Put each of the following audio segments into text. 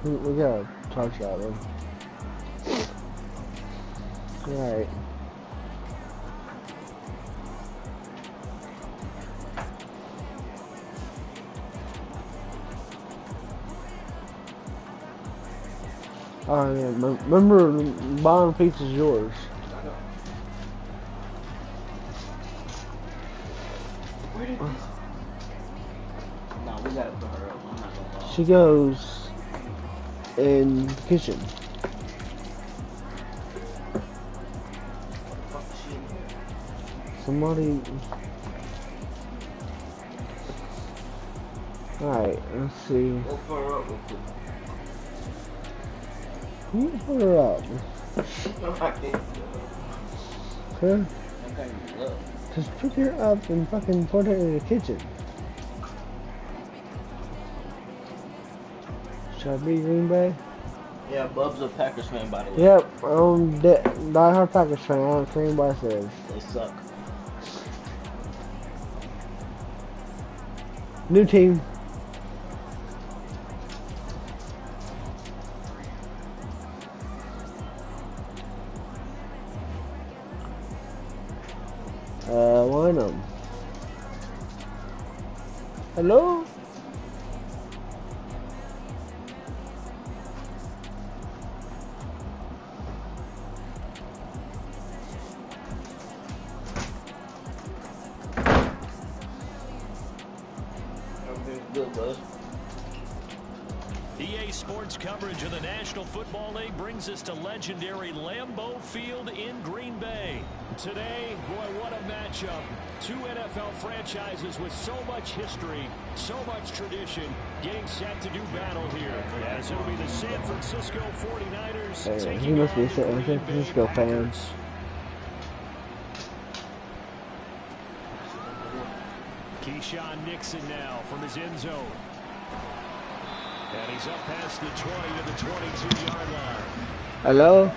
We got a touchdown though. Alright. Oh yeah, remember bottom piece is yours. Where did this? No, we gotta put her up. I'm not gonna lie. She goes in the kitchen. Somebody. Alright, let's see. Let's put her up real quick. Can you put her up? Huh? Just pick her up and fucking put her in the kitchen. Should I be Green Bay? Yeah, Bub's a Packers fan, by the way. Yep, die-hard Packers fan. I don't care what anybody says. They suck. New team. Line them. Hello? Everything's good, bud. EA Sports coverage of the National Football League brings us to legendary Lambeau Field in Green Bay. Today, boy, what a matchup. Two NFL franchises with so much history, so much tradition, getting set to do battle here. As it'll be the San Francisco 49ers taking he must be a on the San Green Francisco Bay fan. Packers. Keyshawn Nixon now from his end zone. And he's up past the 20 to the 22-yard line. Hello?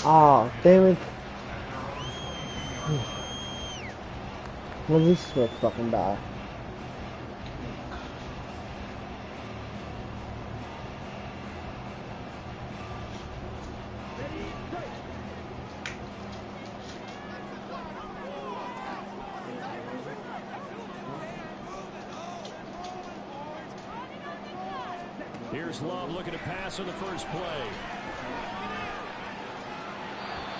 Oh, damn it. Well, this will fucking die. Here's Love looking to pass on the first play.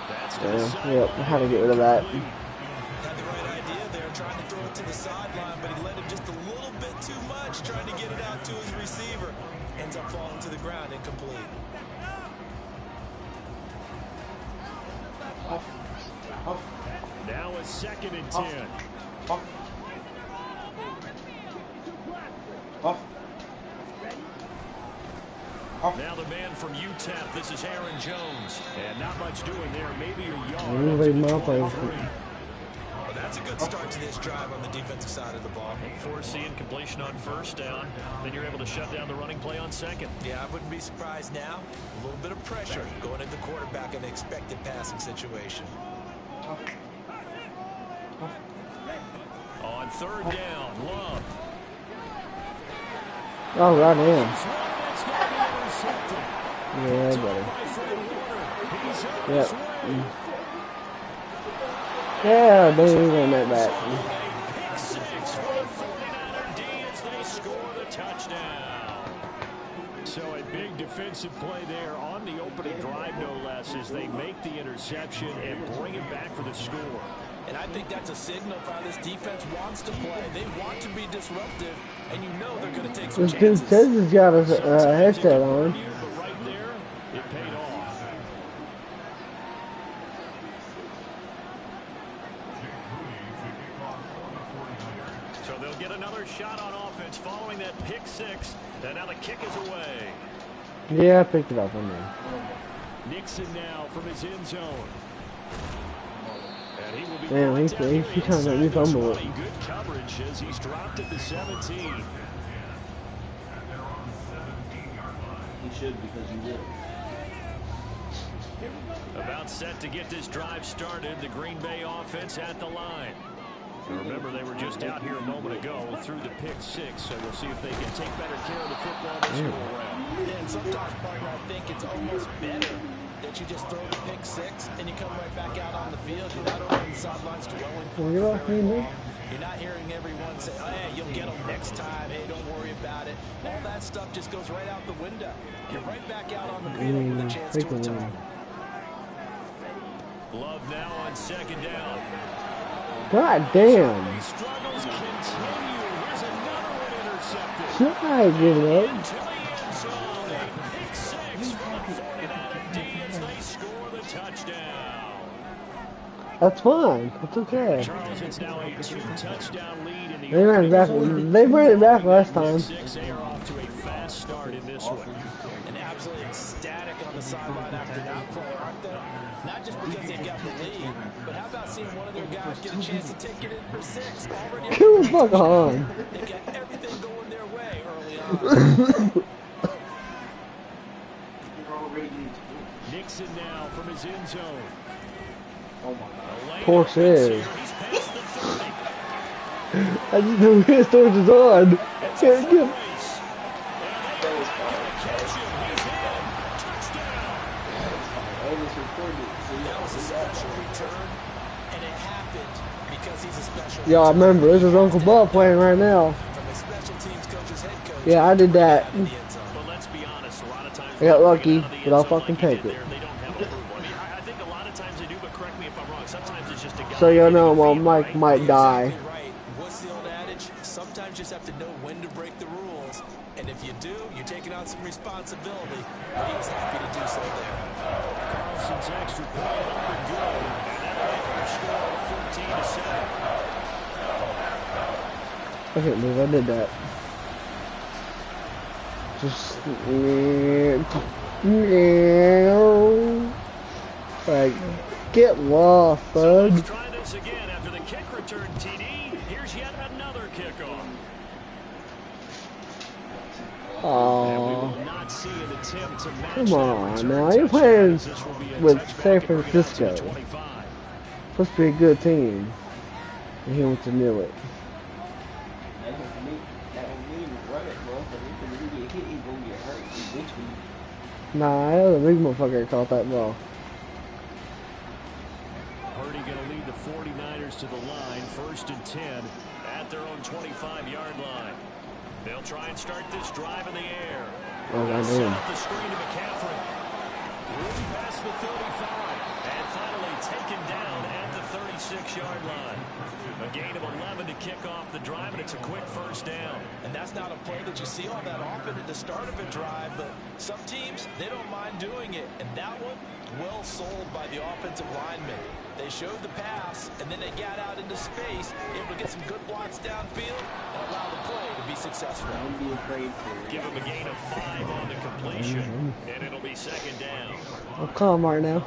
That's Yep, I had to get rid of that. Had the right idea there, trying to throw it to the sideline, but he let him just a little bit too much, trying to get it out to his receiver. Ends up falling to the ground, incomplete. Now a 2nd and 10. Now the man from UTEP, this is Aaron Jones. And not much doing there, maybe a yard. Well, that's a good start to this drive on the defensive side of the ball. Foreseeing completion on first down, then you're able to shut down the running play on second. Yeah, I wouldn't be surprised now. A little bit of pressure going at the quarterback in an expected passing situation. On 3rd down, Love. Oh, goddamn. Yeah, buddy. Yep. Yeah, baby, we ran that back. Pick 6 for the 49er D as they score the touchdown. So a big defensive play there on the opening drive, no less, as they make the interception and bring it back for the score. And I think that's a signal for how this defense wants to play. They want to be disruptive, and you know they're going to take some This dude chances. says he's got a headset on. But right there, it paid off. So they'll get another shot on offense following that pick 6. And now the kick is away. Yeah, I picked it up on there. Nixon now from his end zone. And he will be Damn, he's trying to make me fumble it. Good coverage as he's dropped at the 17. He should, because he will. About set to get this drive started. The Green Bay offense at the line. Remember, they were just out here a moment ago through the pick 6, so we'll see if they can take better care of the football this go around. And sometimes, partner, I think it's almost better that you just throw the pick six and you come right back out on the field. You're not over on the sidelines dwelling for very long. You're not hearing everyone say, oh, hey, you'll get them next time. Hey, don't worry about it. All that stuff just goes right out the window. You're right back out on the field with a chance to return. Love now on second down. God damn. Struggles continue. Here's another one intercepted. Somebody give it up. Into the end zone. A pick six for the 49er D as they score the touchdown. That's fine. It's okay. Charles, it's now a 2-touchdown lead in the They ran it back last time. They are off to a fast start in this one. And absolutely ecstatic on the sideline after that play, aren't they? Not just because they got the lead, but how about seeing one of their guys get a chance to take it in for six? Already Come the fuck on. they got everything going their way early on. Nixon now from his end zone. Oh my God. Poor Sid. He's past the 30. I just knew his torch is on. Can't get. That was a special return, and it happened because he's a special Yo, I remember. This is Uncle Bob playing right now. from a special teams coach's head coach. Yeah, I did that. But let's be honest, a lot of times I got lucky, but I'll fucking take it. they don't have approval. I think a lot of times they do, but correct me if I'm wrong. Sometimes it's just a guy. So you know, well, Mike might die. Exactly right. What's the old adage? Sometimes you just have to know when to break the rules, and if you do, you're taking on some responsibility. But he was happy to do so there. Carlson's extra point up and good, and that'll make our score 14-7. I can't believe I did that. Just like get lost, bud. Let's try this again after the kick return TD. Here's yet another kickoff. Aww. Not see an attempt to match Come that on return now, you're playing touchdown. This will be a with touchback San and bring it up to the Francisco. 25. Supposed to be a good team. And he wants to kneel it. Nah, that was a big motherfucker that caught that ball. Purdy going to lead the 49ers to the line, 1st and 10 at their own 25-yard line. They'll try and start this drive in the air. Oh, They'll set goddamn. up the screen to McCaffrey. Room past the 35. And finally taken down at the 36-yard line. A gain of 11 to kick off the drive, and it's a quick first down. And that's not a play that you see all that often at the start of a drive, but some teams, they don't mind doing it. And that one, well sold by the offensive lineman. They showed the pass, and then they got out into space, able to get some good blocks downfield, and allow the play to be successful. Don't be afraid to. Give him a gain of 5 on the completion, and it'll be second down. I'm calm right now.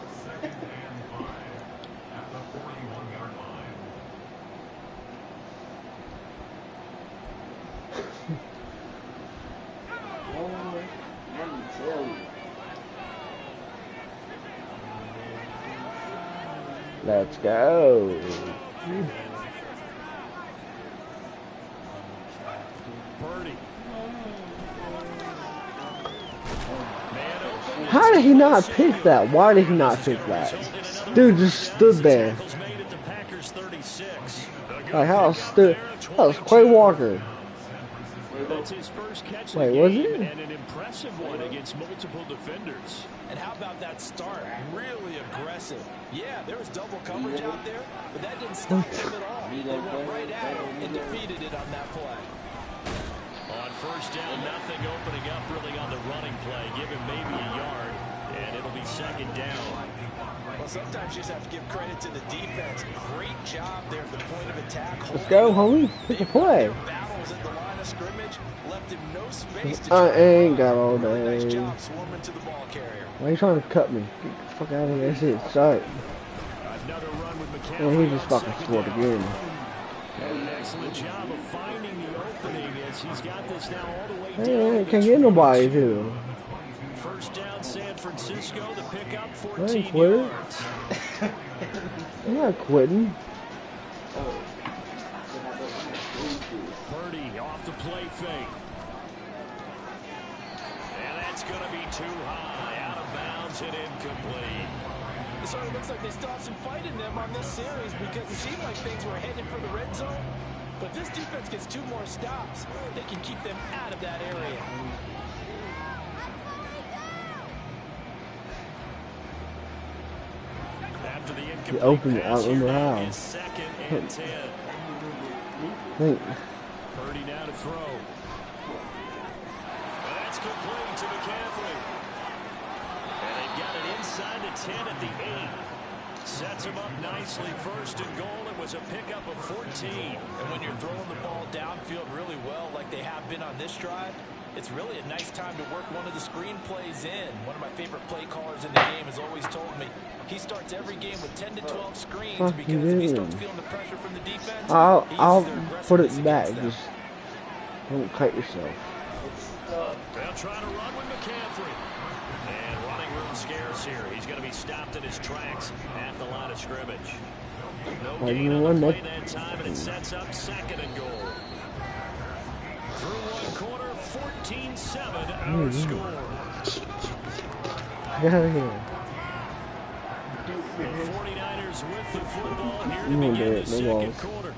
Let's go. Purdy. How did he not pick that? Why did he not pick that? Dude just stood there. Like how stood? That was Quay Walker. That's his first catch Wait, of the was game, it? and an impressive one against multiple defenders. And how about that start? Really aggressive. Yeah, there was double coverage out there, but that didn't stop them at all. They went right at it and defeated it on that play. On first down, nothing opening up really on the running play. Give him maybe a yard, and it'll be second down. Well, sometimes you just have to give credit to the defense. Great job there at the point of attack. Let's go, homie. Pick a play. Battles at the line of scrimmage left him no space to I ain't got all Nice day. job swarming to the ball carrier. Why are you trying to cut me? Get the fuck out of here. This shit sucks. Another run with McCaffrey. And he just on fucking second scored down. again. An excellent job of finding the opening as he's got this now all the way down. Hey, to can't the get nobody 22. to. First down, San Francisco. The pickup, I ain't 14 quitting. yards. I'm not quitting. Purdy off the play fake. And that's going to be too high, out of bounds and incomplete. It sort of looks like they still have some fight in them on this series because it seemed like things were headed for the red zone. But this defense gets 2 more stops. They can keep them out of that area. After the You open it, I don't remember how. Second and 10. Purdy now to throw. That's complete to McCaffrey. And they've got it inside the 10 at the 8. Sets him up nicely. First and goal. It was a pickup of 14. And when you're throwing the ball downfield really well like they have been on this drive, it's really a nice time to work one of the screen plays in. One of my favorite play callers in the game has always told me he starts every game with 10 to 12 screens because if he starts feeling the pressure from the defense, I'll put it back. Just don't cut yourself. They'll try to run with McCaffrey. And running room scarce here. He's going to be stopped in his tracks at the line of scrimmage. No gain on the play that time, and it sets up second and goal. Through one quarter, 14-7 our score. Get out of here. The 49ers with the football here to begin the second quarter.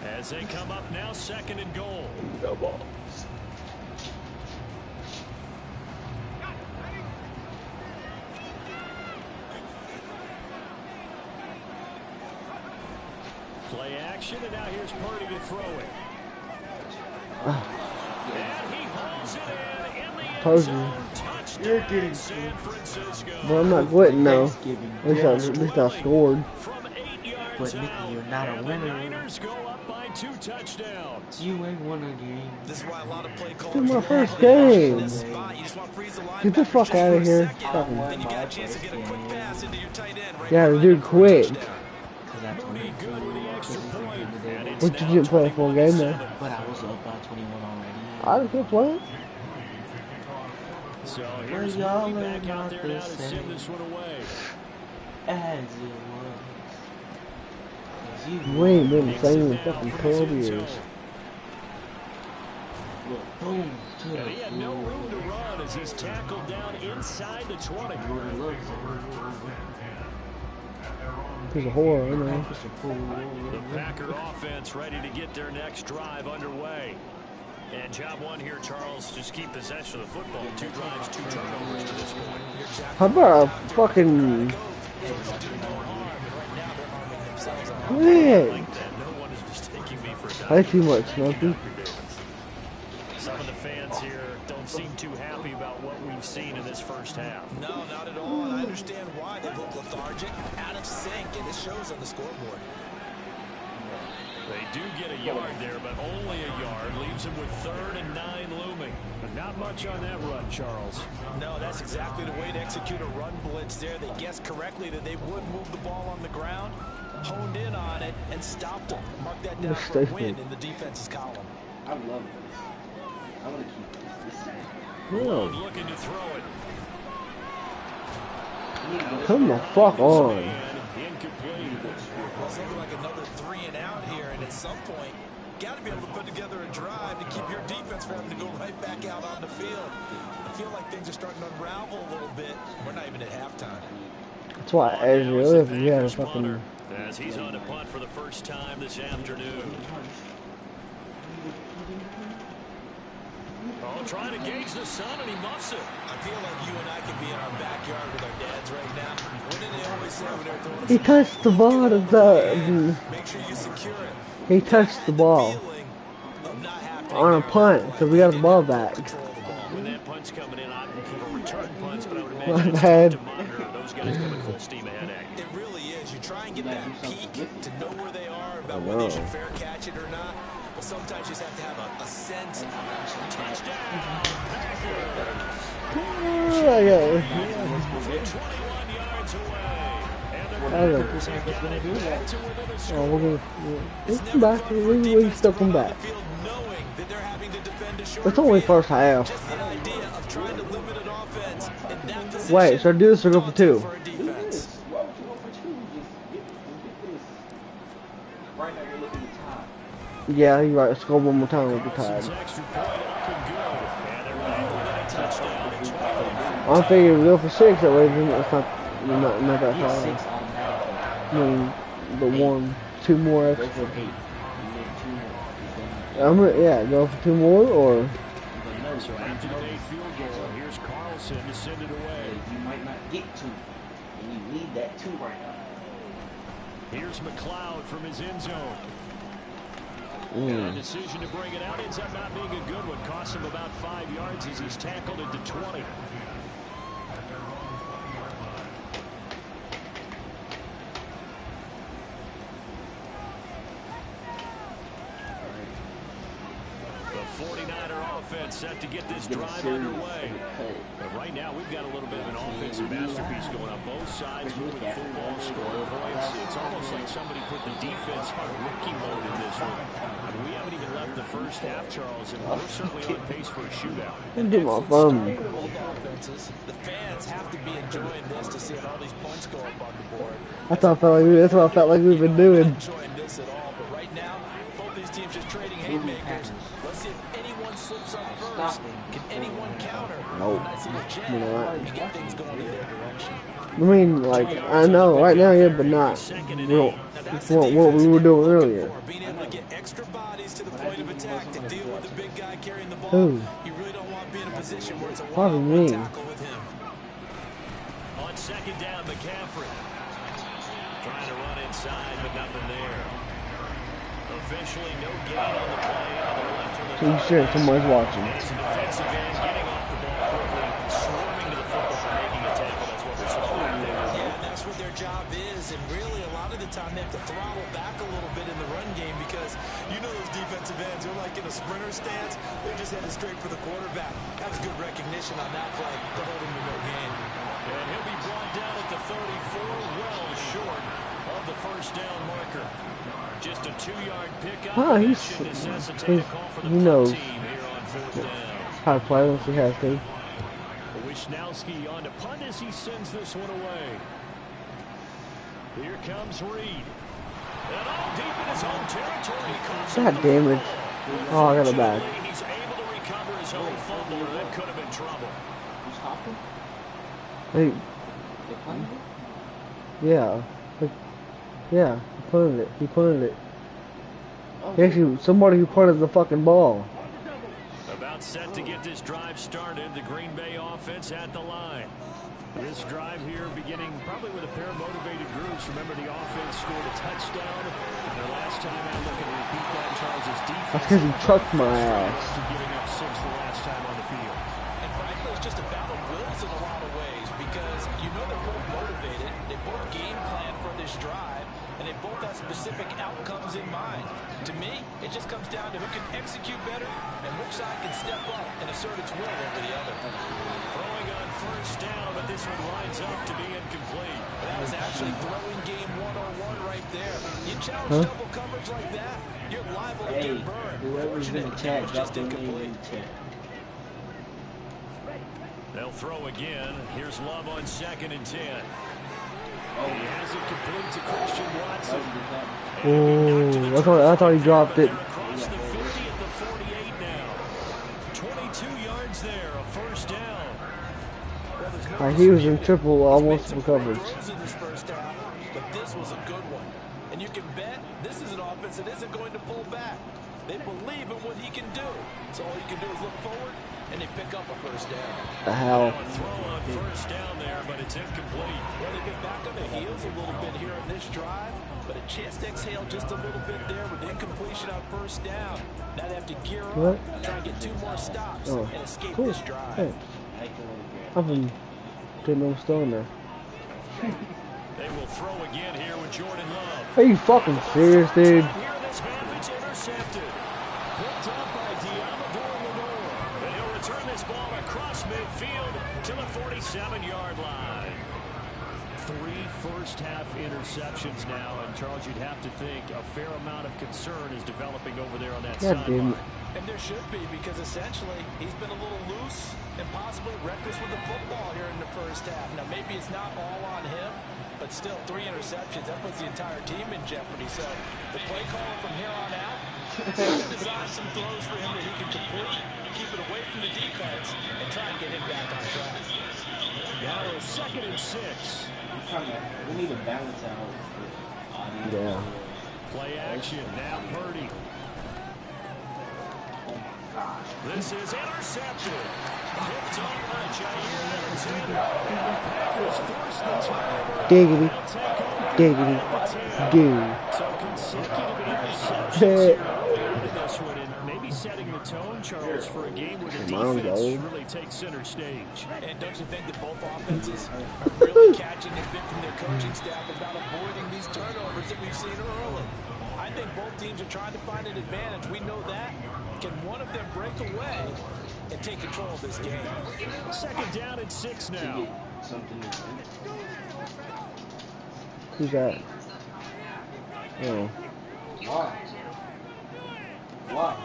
As they come up now, second and goal. No balls. Play action, and now here's Purdy to throw it. And he holds it in the end zone. Touchdown, San Francisco. But I'm not quitting now. At least I scored. From 8 yards But Nicky, you're not a winner. The Niners go up by 2 touchdowns. You ain't won a game. this is why a lot of play callers This is my don't first play action game. in this spot. You just want to freeze the line Get the back fuck just out for of a here. second. Then you got a chance to get a quick pass into your tight end. Right Yeah, the behind dude for a quit. touchdown. Mooney good with the extra point. And it's But you now didn't play a full game 21-7. though. But I was up by 21 already. I didn't keep playing. So here's y'all Mooney are back out not there the now to send same. this one away. As it was. We ain't been the same in fucking 12 years. Boom to the And he had no room to run as he's tackled down inside the 20. It's a horror, you know. The Packer offense ready to get their next drive underway. And job one here, Charles, just keep possession of the football. 2 drives, 2 turnovers to this point. How about a fucking quit? No one is mistaking me for a I too much, Smoky. Some of the fans here don't seem too happy about what we've seen in this first half. No, not at all. And I understand why they look lethargic, out of sync, and it shows on the scoreboard. They do get a yard there, but only a yard. Leaves them with 3rd and 9 looming. But not much on that run, Charles. No, that's exactly the way to execute a run blitz there. They guessed correctly that they would move the ball on the ground, honed in on it, and stopped them. Mark that down for a win in the defense's column. I love this. I want to keep this. Love looking to throw it. Come the fuck on. Incomplete. Well, it's looking like another 3 and out here, and at some point, got to be able to put together a drive to keep your defense from having to go right back out on the field. I feel like things are starting to unravel a little bit. We're not even at halftime. That's why as you live, you gotta fucking. As he's on a punt for the first time this afternoon. Oh, trying to gauge the sun, and he muffs it. I feel like you and I can be in our backyard with our dads right now. What did they always say when they're throwing? He touched the ball. Make sure you secure it. He touched the ball on a punt, so we got the ball back. When that punt's coming in, I'm for return punts, but I would My imagine it's bad. tough to monitor those guys coming full steam ahead at you. It really is. You try and get that peek to know where they are, about whether you should fair catch it or not. But sometimes you just have to have a sense. Touchdown, Oh, I got it. 21 yards away. And the I Packers have got it back to within a score. Oh, we'll come back. We can still come back. Knowing that they're having to defend a short It's only first half. Just the idea of trying to limit an offense in that position. Wait, should I do this or go for 2? For a defense. Why would you go for 2? Just get this. Right now you're looking at time. Yeah, you're right. Let's go one more time. We'll be tired. Extra point up and good. And they're right within a touchdown. I'm thinking go for 6 that way. Then it's not that Get far. 6 automatically. I mean, the 1, 2 more Go extra. for 8. You need 2 more. I'm gonna, yeah, go for 2 more or. So after the made field goal, here's Carlson to send it away. You might not get 2, and you need that 2 right now. Here's McLeod from his end zone. Mm. A decision to bring it out ends up not being a good one. Cost him about 5 yards as he's tackled at the 20. The 49er offense set to get this drive underway. But right now, we've got a little bit of an offensive masterpiece going on both sides, moving football, scoring points. It's almost like somebody put the defense on rookie mode in this one. I mean, we haven't even left the first half, Charles, and we're certainly on pace for a shootout. The fans have to be enjoying this to see all these points go up on the board. That's what I felt like we've been doing. Enjoying this at all, but right now, both these teams just trading haymakers. Let's see if anyone slips up first. Can anyone counter? No. Nice little jet. You know what? To get things going in their direction. I mean, like, I know right now, yeah, but not what we were doing earlier. Being able to get extra bodies to the point of attack to deal with the big guy carrying the ball. Who? You really don't want to be in a position where it's a Probably one-on-one me. tackle with him. On second down, McCaffrey trying to run inside, but nothing there. Officially, no gain on the play. Pretty sure someone's watching. As a defensive end, getting off the ball quickly, swarming to the football, making a tackle. That's what we're seeing right there. Yeah, and that's what their job is. And really, a lot of the time, they have to throttle back a little bit in the run game because you know those defensive ends, they're like in a sprinter stance. They're just headed straight for the quarterback. That was good recognition on that play to hold him to no gain. And he'll be brought down at the 34, well short of the first down marker. Just a 2-yard pickup. He knows how to play once he has to. Wisnowski on to punt as he sends this one away. Here comes Reed. And all deep in his own territory. God damn it. Oh, I got it back. He's able to recover his own fumble, and that could have been trouble. You stopped him? Hey. They punted it? Yeah. Yeah, he punted it. Actually, somebody who punted the fucking ball. About set to get this drive started, the Green Bay offense at the line. This drive here beginning probably with a pair of motivated groups. Remember, the offense scored a touchdown. And the last time I look at repeat that, Charles' defense. That's because he trucked my ass. Giving up 6 the last time on the field. And frankly, it's just a battle of wills in a lot of ways because you know they're both motivated. They both game plan for this drive, and they both have specific outcomes in mind. To me, it just comes down to who can execute better and which side can step up and assert its will over the other. Throwing on first down, but this one lines up to be incomplete. That was actually throwing game 101 right there. You challenge double coverage like that, you're liable to get burned. Whoever's in the chat, just incomplete. They'll throw again. Here's Love on 2nd and 10. He has it complete to Christian Watson. Oh, I thought he dropped it. Across the 50 at the 48 now. 22 yards there, a first down. Like he was in almost triple coverage. But this was a good one. And you can bet this is an offense that isn't going to pull back. They believe in what he can do. So all you can do is look forward, and they pick up a first down. The hell? Throw on first down there, but it's incomplete. Well, they get back on the heels a little bit here in this drive, but a chance to exhale just a little bit there with incompletion on first down. Now they have to gear up, try and get 2 more stops, and escape this drive. Hey. I've been getting no stone there. They will throw again here with Jordan Love. Are you fucking serious, dude? Here this half, it's intercepted. Picked up by Diamador Lenore. And he'll return this ball across midfield to the 47-yard line. 3 first-half interceptions now, and Charles, you'd have to think a fair amount of concern is developing over there on that sideline. And there should be, because essentially he's been a little loose and possibly reckless with the football here in the first half. Now maybe it's not all on him, but still 3 interceptions, that puts the entire team in jeopardy. So the play caller from here on out, design some throws for him that he can complete, keep it away from the defense, and try and get him back on track. Now a 2nd and 6. We need to balance out. Yeah. Play action. Now Purdy. This is intercepted. Picked off by Jair Alexander. Packers force the turnover. Diggity. Diggity. Dude. So consecutive interceptions here early on in this one, and maybe setting the tone, Charles, for a game where the defense really takes center stage. And don't you think that both offenses are really catching a bit from their coaching staff about avoiding these turnovers that we've seen early? I think both teams are trying to find an advantage. We know that. Can one of them break away and take control of this game? 2nd down and 6 now. Who's that? Oh. Wow.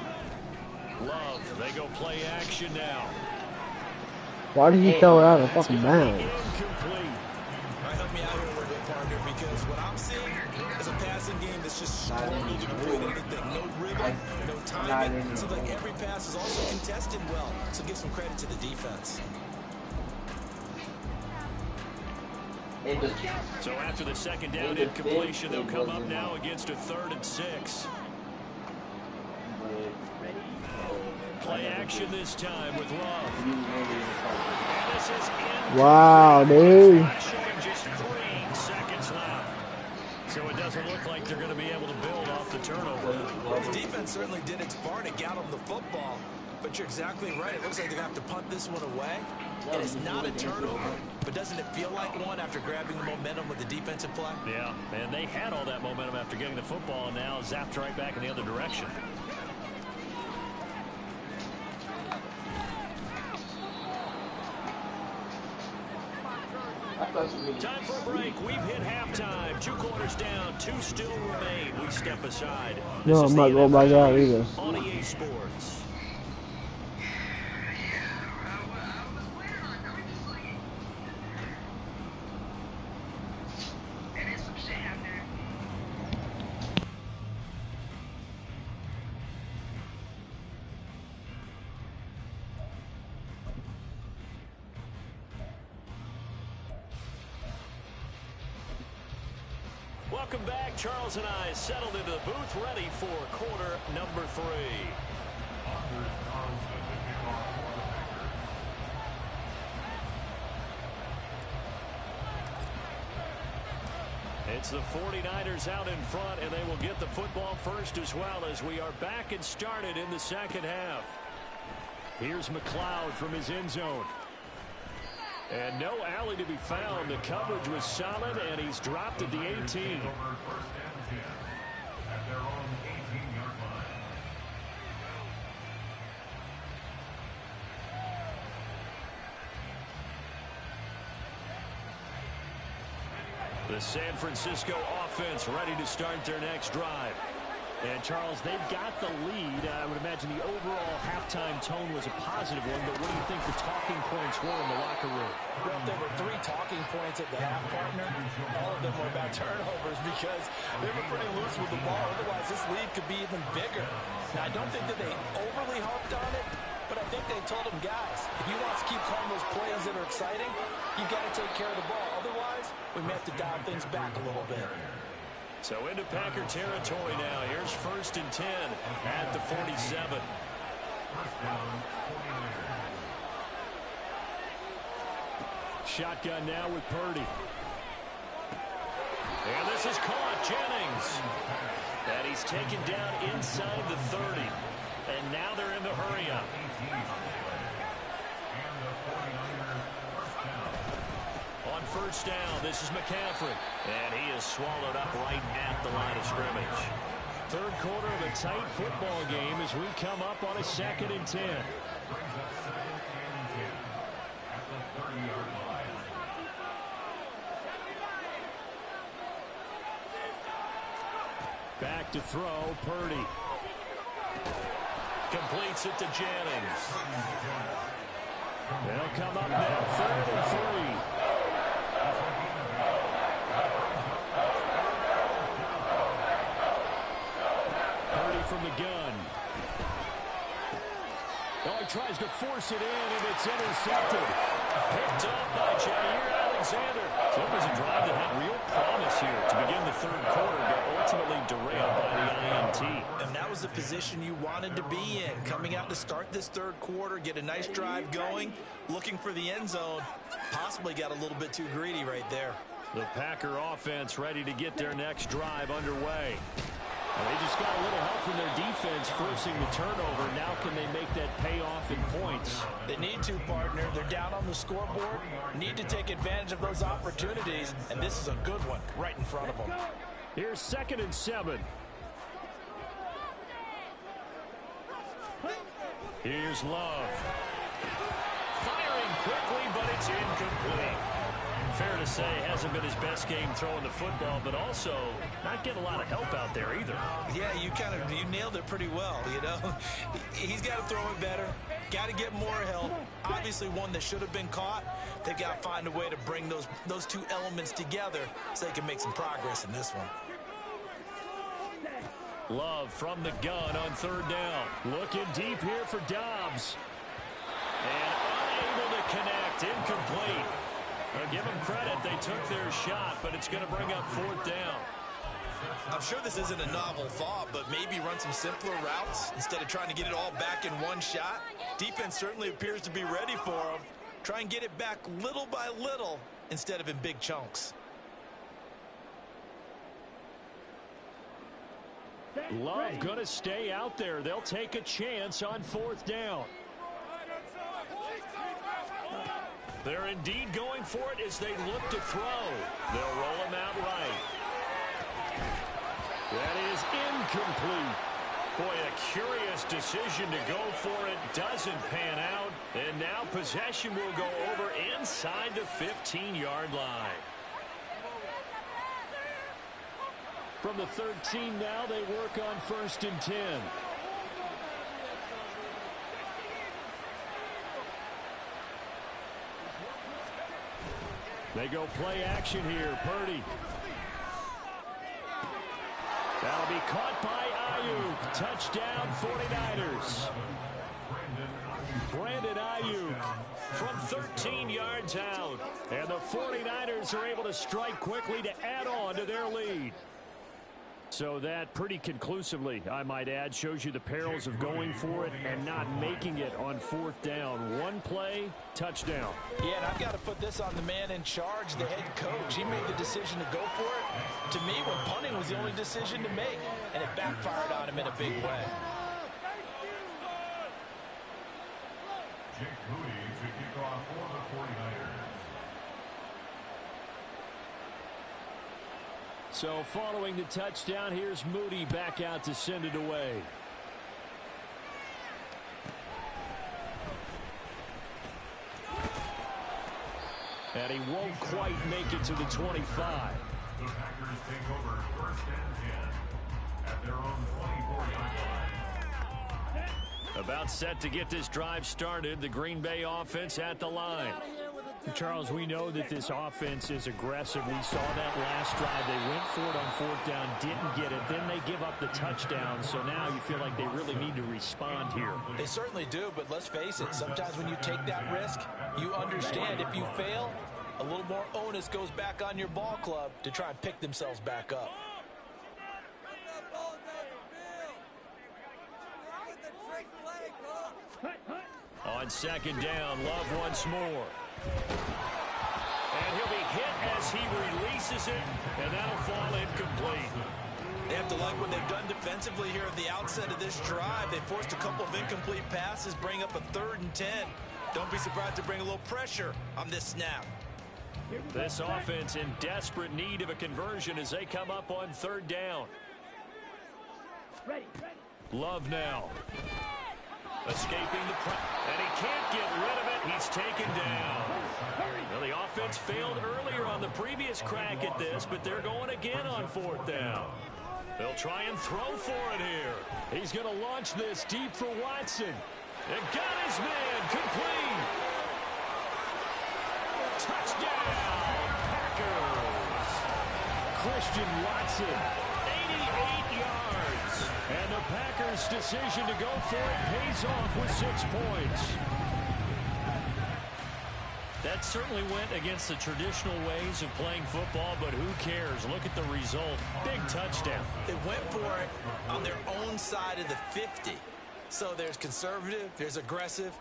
Love, they go play action now. Why did he throw it out of fucking bounds? Incomplete. Help me out here a little bit, partner, because what I'm seeing is a passing game that's just struggling to complete anything. No rhythm, no timing. Seems like every pass is also contested well, so give some credit to the defense. So after the 2nd down incompletion, they'll come up now against a 3rd and 6. Play action this time with Love. And this is in. Wow, dude. Just 3 seconds left. So it doesn't look like they're going to be able to build off the turnover. Well, the defense certainly did its part to get them the football. But you're exactly right. It looks like they're going to have to punt this one away. And it's not a turnover, but doesn't it feel like one after grabbing the momentum with the defensive play? Yeah, and they had all that momentum after getting the football, and now zapped right back in the other direction. Time for a break. We've hit halftime. 2 quarters down. 2 still remain. We step aside. No, I'm not going back out either. On EA Sports. Welcome back. Charles and I settled into the booth, ready for quarter number 3. It's the 49ers out in front, and they will get the football first as well as we are back and started in the 2nd half. Here's McLeod from his end zone. And no alley to be found. The coverage was solid, and he's dropped at the 18. The San Francisco offense ready to start their next drive. And, Charles, they've got the lead. I would imagine the overall halftime tone was a positive one, but what do you think the talking points were in the locker room? Well, there were 3 talking points at the half, partner. All of them were about turnovers because they were pretty loose with the ball. Otherwise, this lead could be even bigger. Now, I don't think that they overly harped on it, but I think they told them, guys, if you want to keep calling those plays that are exciting, you've got to take care of the ball. Otherwise, we may have to dial things back a little bit. So into Packer territory now. Here's 1st and 10 at the 47. Shotgun now with Purdy. And this is caught. Jennings. And he's taken down inside the 30. And now they're in the hurry up. On 1st down, this is McCaffrey. And he is swallowed up right at the line of scrimmage. 3rd quarter of a tight football game as we come up on a 2nd and 10. Back to throw, Purdy. Completes it to Jennings. They'll come up now, 3rd and 3. From the gun. Oh, he tries to force it in, and it's intercepted. Picked up by Jair was the position you wanted to be in. Coming out to start this third quarter, get a nice drive going, looking for the end zone. Possibly got a little bit too greedy right there. The Packer offense ready to get their next drive underway. They just got a little help from their defense forcing the turnover. Now can they make that pay off in points? They need to, partner. They're down on the scoreboard. Need to take advantage of those opportunities, and this is a good one right in front of them. Here's 2nd and 7. Here's Love. Firing quickly, but it's incomplete. Fair to say, hasn't been his best game throwing the football, but also not getting a lot of help out there either. Yeah, you nailed it pretty well, you know. He's got to throw it better. Got to get more help. Obviously one that should have been caught. They've got to find a way to bring those two elements together so they can make some progress in this one. Love from the gun on 3rd down. Looking deep here for Dobbs. And unable to connect. Incomplete. Give them credit. They took their shot, but it's going to bring up 4th down. I'm sure this isn't a novel thought, but maybe run some simpler routes instead of trying to get it all back in one shot. Defense certainly appears to be ready for them. Try and get it back little by little instead of in big chunks. Love going to stay out there. They'll take a chance on 4th down. They're indeed going for it as they look to throw. They'll roll him out right. That is incomplete. Boy, a curious decision to go for it. Doesn't pan out. And now possession will go over inside the 15-yard line. From the 13 now, they work on 1st and 10. They go play action here. Purdy. That'll be caught by Ayuk. Touchdown 49ers. Brandon Ayuk from 13 yards out. And the 49ers are able to strike quickly to add on to their lead. So that pretty conclusively, I might add, shows you the perils of going for it and not making it on 4th down. One play, touchdown. Yeah, and I've got to put this on the man in charge, the head coach. He made the decision to go for it. To me, when punting was the only decision to make, and it backfired on him in a big way. Jake Moody to kick off for the 49ers. So following the touchdown, here's Moody back out to send it away. And he won't quite make it to the 25. The Packers take over 1st and 10 at their own 24-yard line. About set to get this drive started. The Green Bay offense at the line. Charles, we know that this offense is aggressive. We saw that last drive. They went for it on 4th down, didn't get it. Then they give up the touchdown. So now you feel like they really need to respond here. They certainly do, but let's face it. Sometimes when you take that risk, you understand if you fail, a little more onus goes back on your ball club to try and pick themselves back up. On 2nd down, Love once more. And he'll be hit as he releases it, and that'll fall incomplete. They have to like what they've done defensively here at the outset of this drive. They forced a couple of incomplete passes, bring up a 3rd and 10. Don't be surprised to bring a little pressure on this snap. This offense in desperate need of a conversion as they come up on 3rd down. Love now. Escaping the pressure, and he can't get rid of it. He's taken down. Well, the offense failed earlier on the previous crack at this, but they're going again on 4th down. They'll try and throw for it here. He's going to launch this deep for Watson. And got his man complete. Touchdown, Packers. Christian Watson, 88 yards. And the Packers' decision to go for it pays off with 6 points. That it certainly went against the traditional ways of playing football, but who cares? Look at the result. Big touchdown. They went for it on their own side of the 50. So there's conservative, there's aggressive,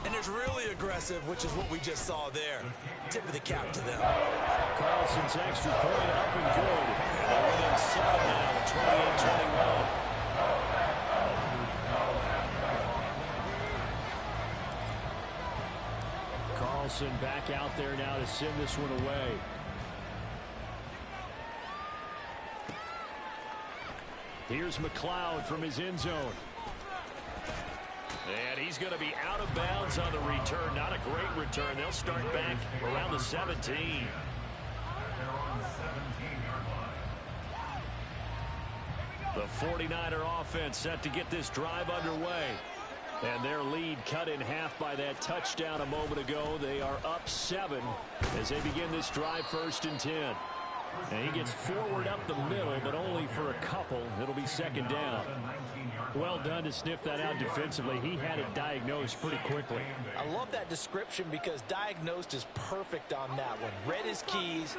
and there's really aggressive, which is what we just saw there. Tip of the cap to them. Carlson's extra point up and good. They're within 7 now, 28-21. Carlson back out there now to send this one away. Here's McLeod from his end zone. And he's going to be out of bounds on the return. Not a great return. They'll start back around the 17. The 49er offense set to get this drive underway. And their lead cut in half by that touchdown a moment ago. They are up 7 as they begin this drive, 1st and 10. And he gets forward up the middle, but only for a couple. It'll be 2nd down. Well done to sniff that out defensively. He had it diagnosed pretty quickly. I love that description because diagnosed is perfect on that one. Read his keys,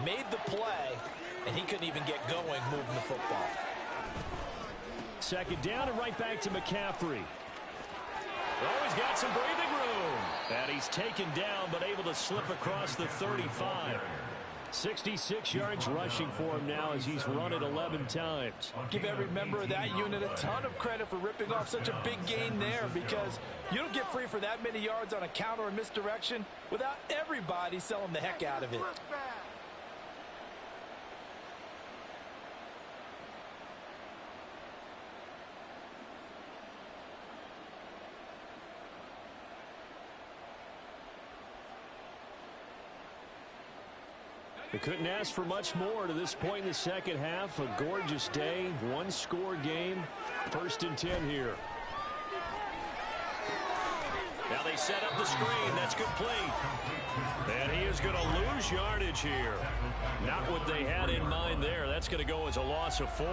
made the play, and he couldn't even get going moving the football. 2nd down and right back to McCaffrey. Oh, he's got some breathing room. And he's taken down, but able to slip across the 35. 66 yards rushing for him now as he's run it 11 times. Give every member of that unit a ton of credit for ripping off such a big gain there, because you don't get free for that many yards on a counter or misdirection without everybody selling the heck out of it. They couldn't ask for much more to this point in the second half. A gorgeous day, 1-score game. 1st and 10 here. Now they set up the screen. That's complete. And he is going to lose yardage here. Not what they had in mind there. That's going to go as a loss of 4.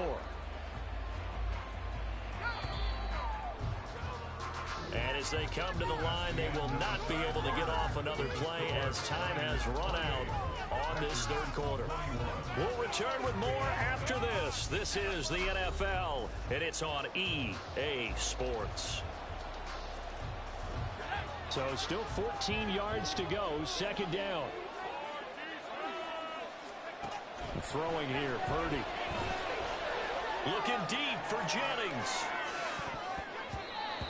And as they come to the line, they will not be able to get off another play as time has run out on this 3rd quarter. We'll return with more after this. This is the NFL, and it's on EA Sports. So still 14 yards to go, 2nd down. Throwing here, Purdy. Looking deep for Jennings.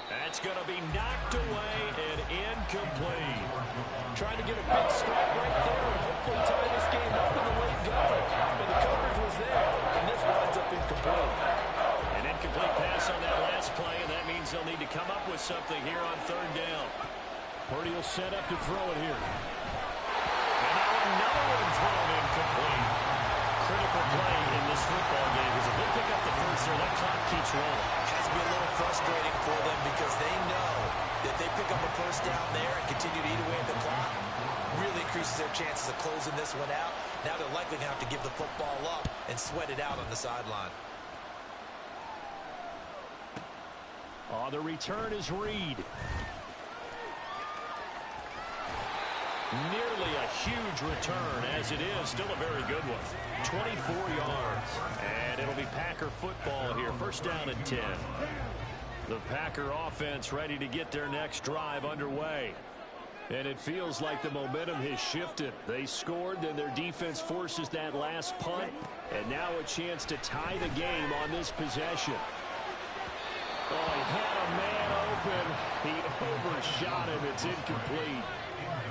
That's going to be knocked away and incomplete. Trying to get a big strike right there and hopefully tie this game up in the late going. But the coverage was there, and this winds up incomplete. An incomplete pass on that last play, and that means they'll need to come up with something here on 3rd down. Purdy will set up to throw it here. And now another one thrown incomplete. Critical play in this football game, because if they pick up the first there, that clock keeps rolling. Has to be a little frustrating for them because they know that they pick up a 1st down there and continue to eat away at the clock, really increases their chances of closing this one out. Now they're likely going to have to give the football up and sweat it out on the sideline. Oh, the return is Reed. Nearly a huge return, as it is still a very good one. 24 yards, and it'll be Packer football here. 1st down and 10. The Packer offense ready to get their next drive underway. And it feels like the momentum has shifted. They scored, then their defense forces that last punt, and now a chance to tie the game on this possession. Oh, he had a man open. He overshot him. It's incomplete.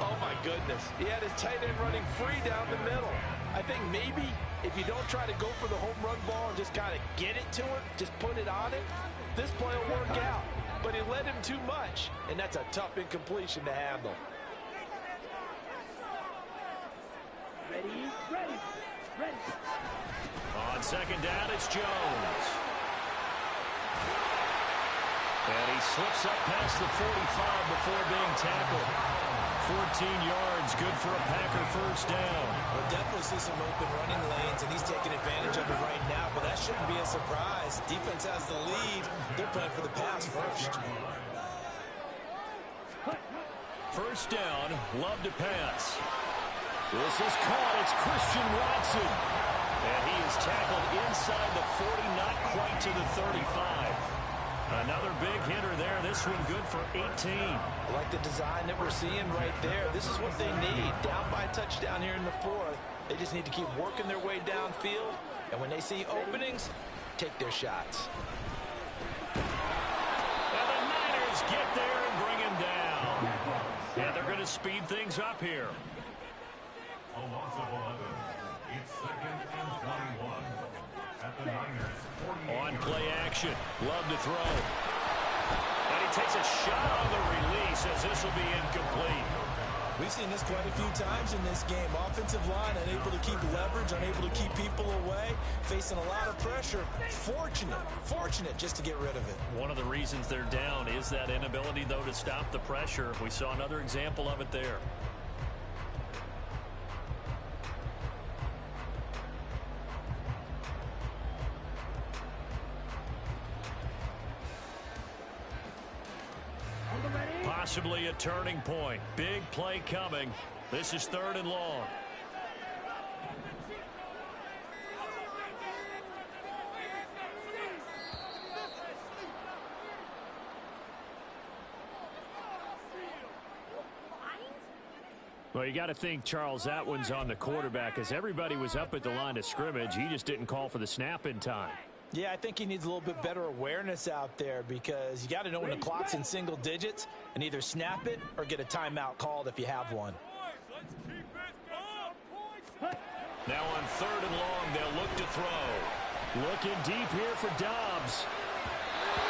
Oh, my goodness. He had his tight end running free down the middle. I think maybe if you don't try to go for the home run ball and just kind of get it to him, just put it on him, this play will work out. But he led him too much, and that's a tough incompletion to handle. Ready. On 2nd down, it's Jones. And he slips up past the 45 before being tackled. 14 yards, good for a Packer 1st down. We'll definitely see some open running lanes, and he's taking advantage of it right now, but that shouldn't be a surprise. Defense has the lead. They're playing for the pass first. First down, Love to pass. This is caught. It's Christian Watson. And he is tackled inside the 40, not quite to the 35. Another big hitter there. This one good for 18. I like the design that we're seeing right there. This is what they need. Down by a touchdown here in the fourth. They just need to keep working their way downfield. And when they see openings, take their shots. And the Niners get there and bring him down. And they're going to speed things up here. A loss of 11. It's 2nd and 21. At the Niners 48. On play action. Love to throw. And he takes a shot on the release as this will be incomplete. We've seen this quite a few times in this game. Offensive line unable to keep leverage, unable to keep people away, facing a lot of pressure. Fortunate just to get rid of it. One of the reasons they're down is that inability, though, to stop the pressure. We saw another example of it there. Possibly a turning point. Big play coming. This is 3rd and long. Well, you got to think, Charles, that one's on the quarterback as everybody was up at the line of scrimmage. He just didn't call for the snap in time. Yeah, I think he needs a little bit better awareness out there because you got to know when the clock's in single digits and either snap it or get a timeout called if you have one. Now on 3rd and long, they'll look to throw. Looking deep here for Dobbs.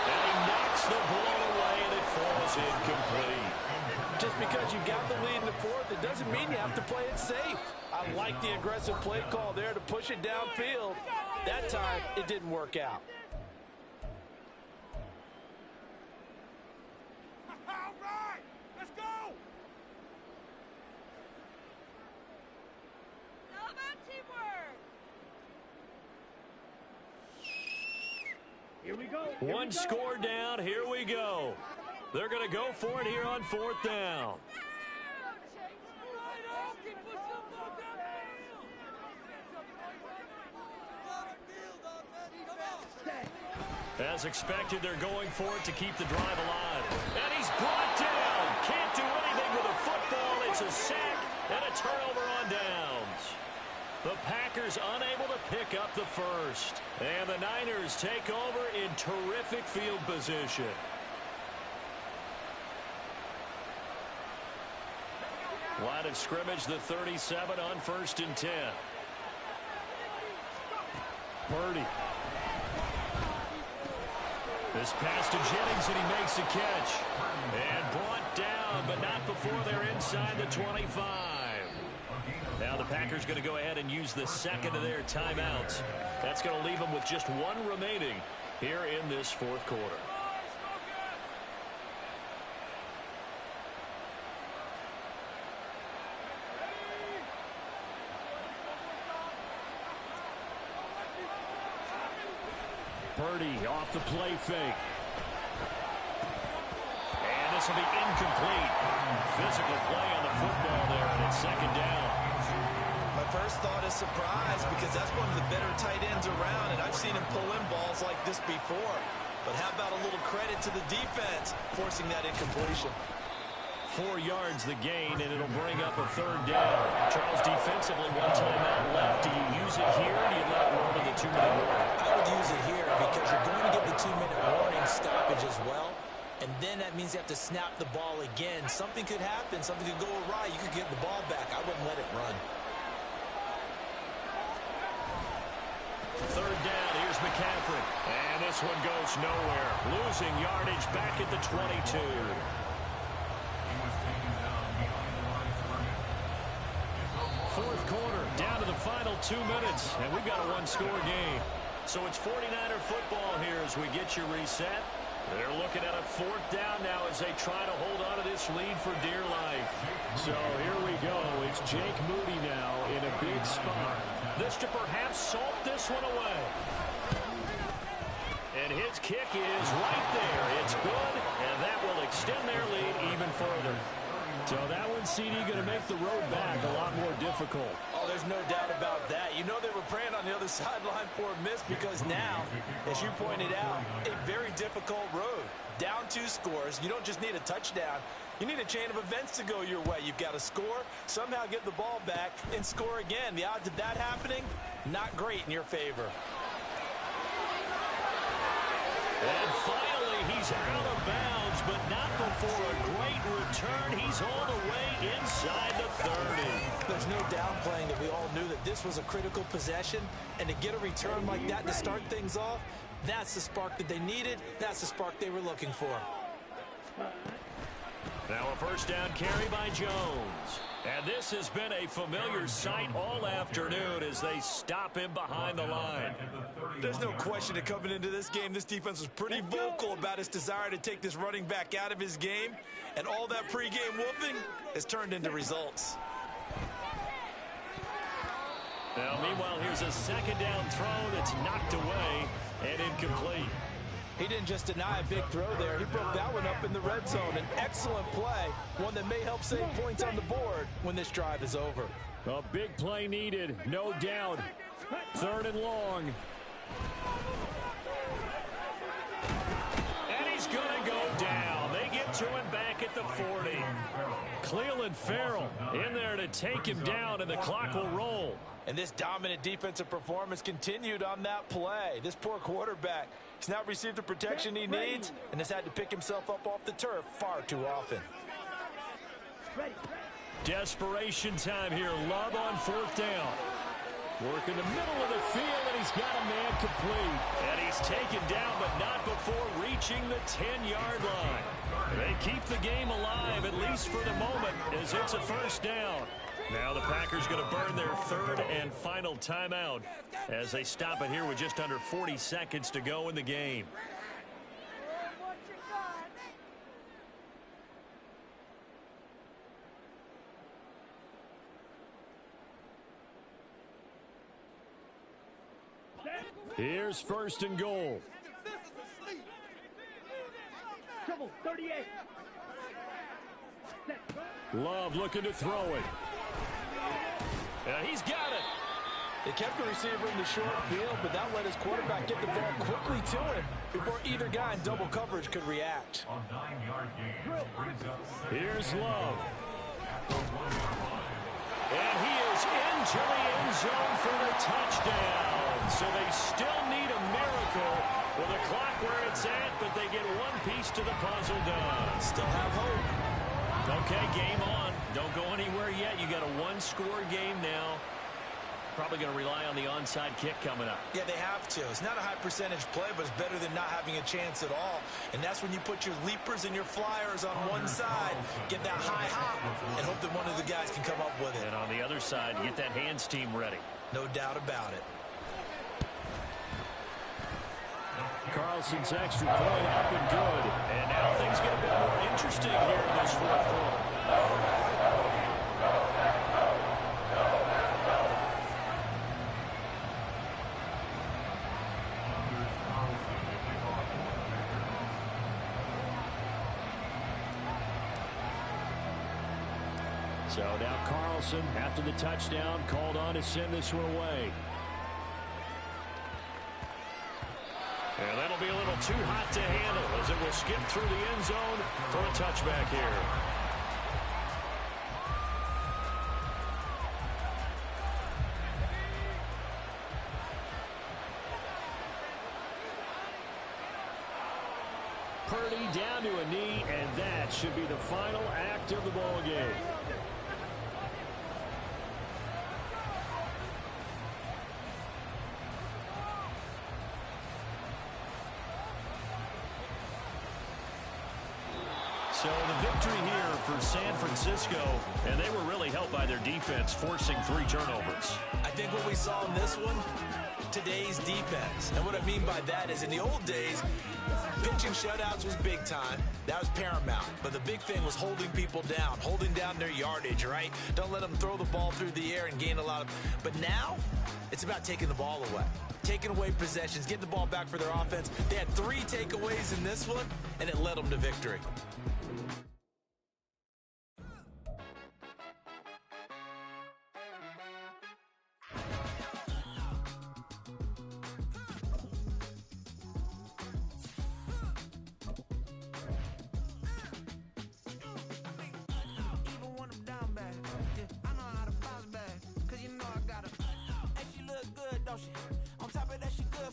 And he knocks the ball away, and it falls incomplete. Just because you got the lead in the fourth, it doesn't mean you have to play it safe. I like the aggressive play call there to push it downfield. That time, it didn't work out. All right, let's go. It's all about teamwork. Here we go. One score down. Here we go. They're going to go for it here on 4th down. As expected, they're going for it to keep the drive alive. And he's brought down. Can't do anything with a football. It's a sack and a turnover on downs. The Packers unable to pick up the first. And the Niners take over in terrific field position. Line of scrimmage, the 37 on 1st and 10. Purdy. This pass to Jennings, and he makes the catch. And brought down, but not before they're inside the 25. Now the Packers going to go ahead and use the second of their timeouts. That's going to leave them with just one remaining here in this 4th quarter. Purdy off the play fake. And this will be incomplete. Physical play on the football there, and it's 2nd down. My first thought is surprise because that's one of the better tight ends around, and I've seen him pull in balls like this before. But how about a little credit to the defense forcing that incompletion? 4 yards the gain, and it'll bring up a 3rd down. Charles, defensively, 1 timeout left. Do you use it here, or do you let it run with the 2-minute warning? I would use it here because you're going to get the 2-minute warning stoppage as well. And then that means you have to snap the ball again. Something could happen. Something could go awry. You could get the ball back. I wouldn't let it run. 3rd down. Here's McCaffrey. And this one goes nowhere. Losing yardage back at the 22. Fourth quarter, down to the final 2 minutes, and we've got a 1-score game. So it's 49er football here as we get you reset. They're looking at a 4th down now as they try to hold on to this lead for dear life. So here we go. It's Jake Moody now in a big spot. This to perhaps salt this one away. And his kick is right there. It's good, and that will extend their lead even further. So that one, CD, going to make the road back a lot more difficult. Oh, there's no doubt about that. You know they were praying on the other sideline for a miss because now, as you pointed out, a very difficult road. Down 2 scores. You don't just need a touchdown. You need a chain of events to go your way. You've got to score, somehow get the ball back, and score again. The odds of that happening, not great in your favor. And finally, he's out of bounds, but not before a great return. He's all the way inside the 30. There's no downplaying that we all knew that this was a critical possession, and to get a return like that to start things off, that's the spark that they needed. That's the spark they were looking for. Now a first down carry by Jones. And this has been a familiar sight all afternoon as they stop him behind the line. There's no question that coming into this game, this defense was pretty vocal about its desire to take this running back out of his game. And all that pregame whooping has turned into results. Now, meanwhile, here's a second down throw that's knocked away and incomplete. He didn't just deny a big throw there. He broke that one up in the red zone. An excellent play, one that may help save points on the board when this drive is over. A big play needed, no doubt. 3rd and long. And he's going to go down. They get to him back at the 40. Cleveland Farrell in there to take him down, and the clock will roll. And this dominant defensive performance continued on that play. This poor quarterback, he's not received the protection he needs and has had to pick himself up off the turf far too often. Desperation time here. Love on 4th down. Working the middle of the field, and he's got a man complete. And he's taken down, but not before reaching the 10-yard line. They keep the game alive, at least for the moment, as it's a first down. Now the Packers going to burn their 3rd and final timeout as they stop it here with just under 40 seconds to go in the game. Here's 1st and goal. Trouble, 38. Love looking to throw it. And he's got it. They kept the receiver in the short field, but that let his quarterback get the ball quickly to him before either guy in double coverage could react. On 9-yard gain, brings up 6. Here's Love. And he is into the end zone for the touchdown. So they still need a miracle with the clock where it's at, but they get one piece to the puzzle done. Still have hope. Okay, game on. Don't go anywhere yet. You got a 1-score game now. Probably going to rely on the onside kick coming up. Yeah, they have to. It's not a high percentage play, but it's better than not having a chance at all. And that's when you put your leapers and your flyers on one side, get that high hop, and hope that one of the guys can come up with it. And on the other side, get that hands team ready. No doubt about it. Carlson's extra point up and good. And now things get a bit more interesting here in this 4th quarter. So now Carlson, after the touchdown, called on to send this one away. And that'll be a little too hot to handle as it will skip through the end zone for a touchback here. Purdy down to a knee, and that should be the final act of the ball game. So the victory here for San Francisco, and they were really helped by their defense, forcing 3 turnovers. I think what we saw in this one, today's defense. And what I mean by that is in the old days, pitching shutouts was big time. That was paramount. But the big thing was holding people down, holding down their yardage, right? Don't let them throw the ball through the air and gain a lot of... But now, it's about taking the ball away. Taking away possessions, getting the ball back for their offense. They had 3 takeaways in this one, and it led them to victory.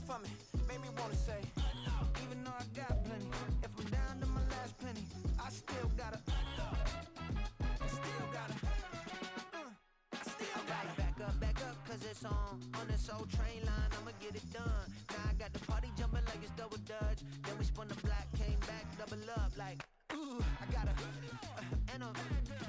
for me. Made me wanna say, even though I got plenty, if I'm down to my last penny, I still gotta back up, cause it's on this old train line, I'ma get it done. Now I got the party jumping like it's double dutch. Then we spun the block, came back, double up, like, ooh, I got a, and a,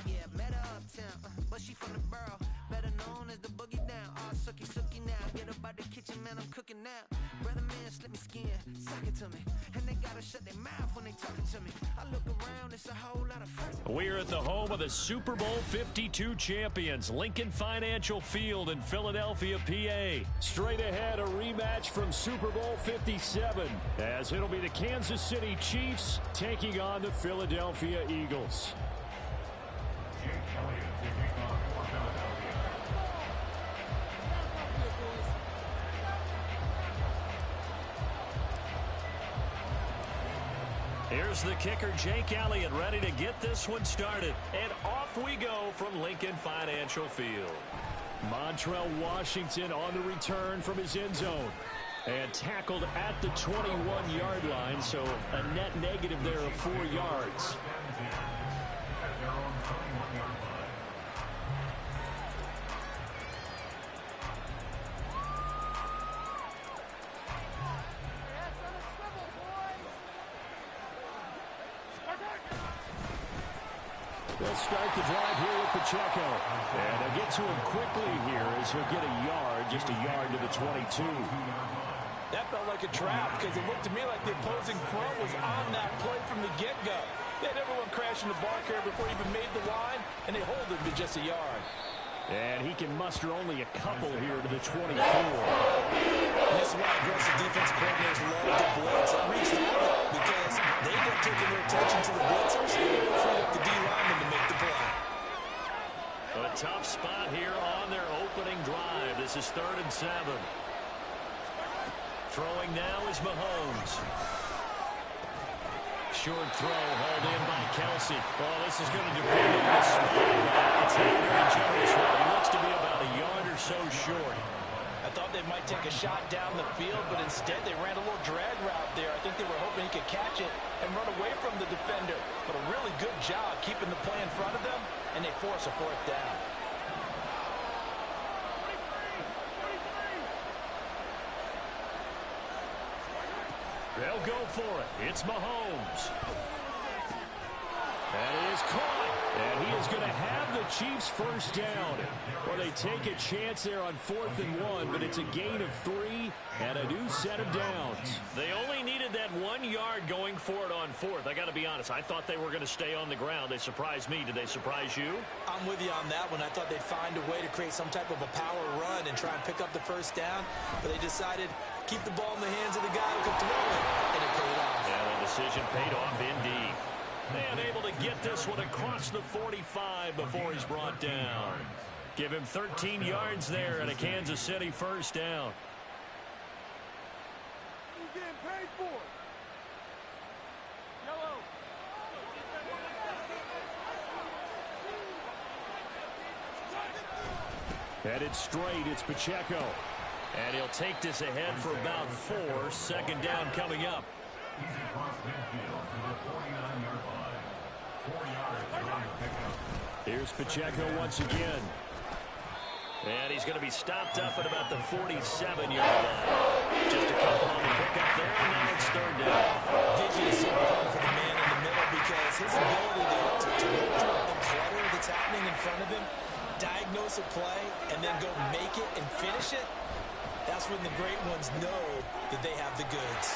yeah, met her uptown, but she from the borough, better known as the boogie down. All sookie now, get up out the kitchen, man, I'm cooking now. Brother man, slip me skin, suck it to me, and they gotta shut their mouth when they talking to me. I look around, it's a whole lot of first. We're at the home of the Super Bowl 52 champions, Lincoln Financial Field in Philadelphia, PA. Straight ahead, a rematch from Super Bowl 57, as it'll be the Kansas City Chiefs taking on the Philadelphia Eagles. Jake Elliott taking on for Philadelphia. Here's the kicker, Jake Elliott, ready to get this one started. And off we go from Lincoln Financial Field. Montrell Washington on the return from his end zone. And tackled at the 21-yard line, so a net negative there of 4 yards. At their own 21-yard line. They'll start the drive here with Pacheco. And they'll get to him quickly here as he'll get a yard, just a yard to the 22. That felt like a trap because it looked to me like the opposing front was on that play from the get-go. They had everyone crashing the bar carrier before he even made the line, and they hold him to just a yard. And he can muster only a couple here to the 24. And this is why aggressive defense coordinators love to blitz. It reached out because they end up taking their attention to the blitzers and free up the D-lineman to make the play. A tough spot here on their opening drive. This is 3rd and 7. Throwing now is Mahomes. Short throw hauled in by Kelsey. Oh, this is going to depend on the speed. It's not very generous. He looks to be about a yard or so short. I thought they might take a shot down the field, but instead they ran a little drag route there. I think they were hoping he could catch it and run away from the defender. But a really good job keeping the play in front of them, and they force a 4th down. They'll go for it. It's Mahomes. And he is caught. And he is going to have the Chiefs first down. Well, they take a chance there on 4th and 1, but it's a gain of 3 and a new set of downs. They only needed that 1 yard going for it on 4th. I got to be honest. I thought they were going to stay on the ground. They surprised me. Did they surprise you? I'm with you on that one. I thought they'd find a way to create some type of a power run and try and pick up the first down, but they decided keep the ball in the hands of the guy who could throw it, and it paid off. Yeah, the decision paid off indeed. And able to get this one across the 45 before he's brought down. Give him 13 yards there and a Kansas City first down. Who's getting paid for it? Yellow. Headed straight, it's Pacheco. And he'll take this ahead for about 4. 2nd down coming up. He's across midfield to the 49-yard line. 4 yards to run the pickup. Here's Pacheco once again. And he's going to be stopped up at about the 47-yard line. Just a couple on the pickup there, and now it's 3rd down. Vision is so important for the man in the middle because his ability to look through the clutter that's happening in front of him, diagnose a play, and then go make it and finish it, that's when the great ones know that they have the goods.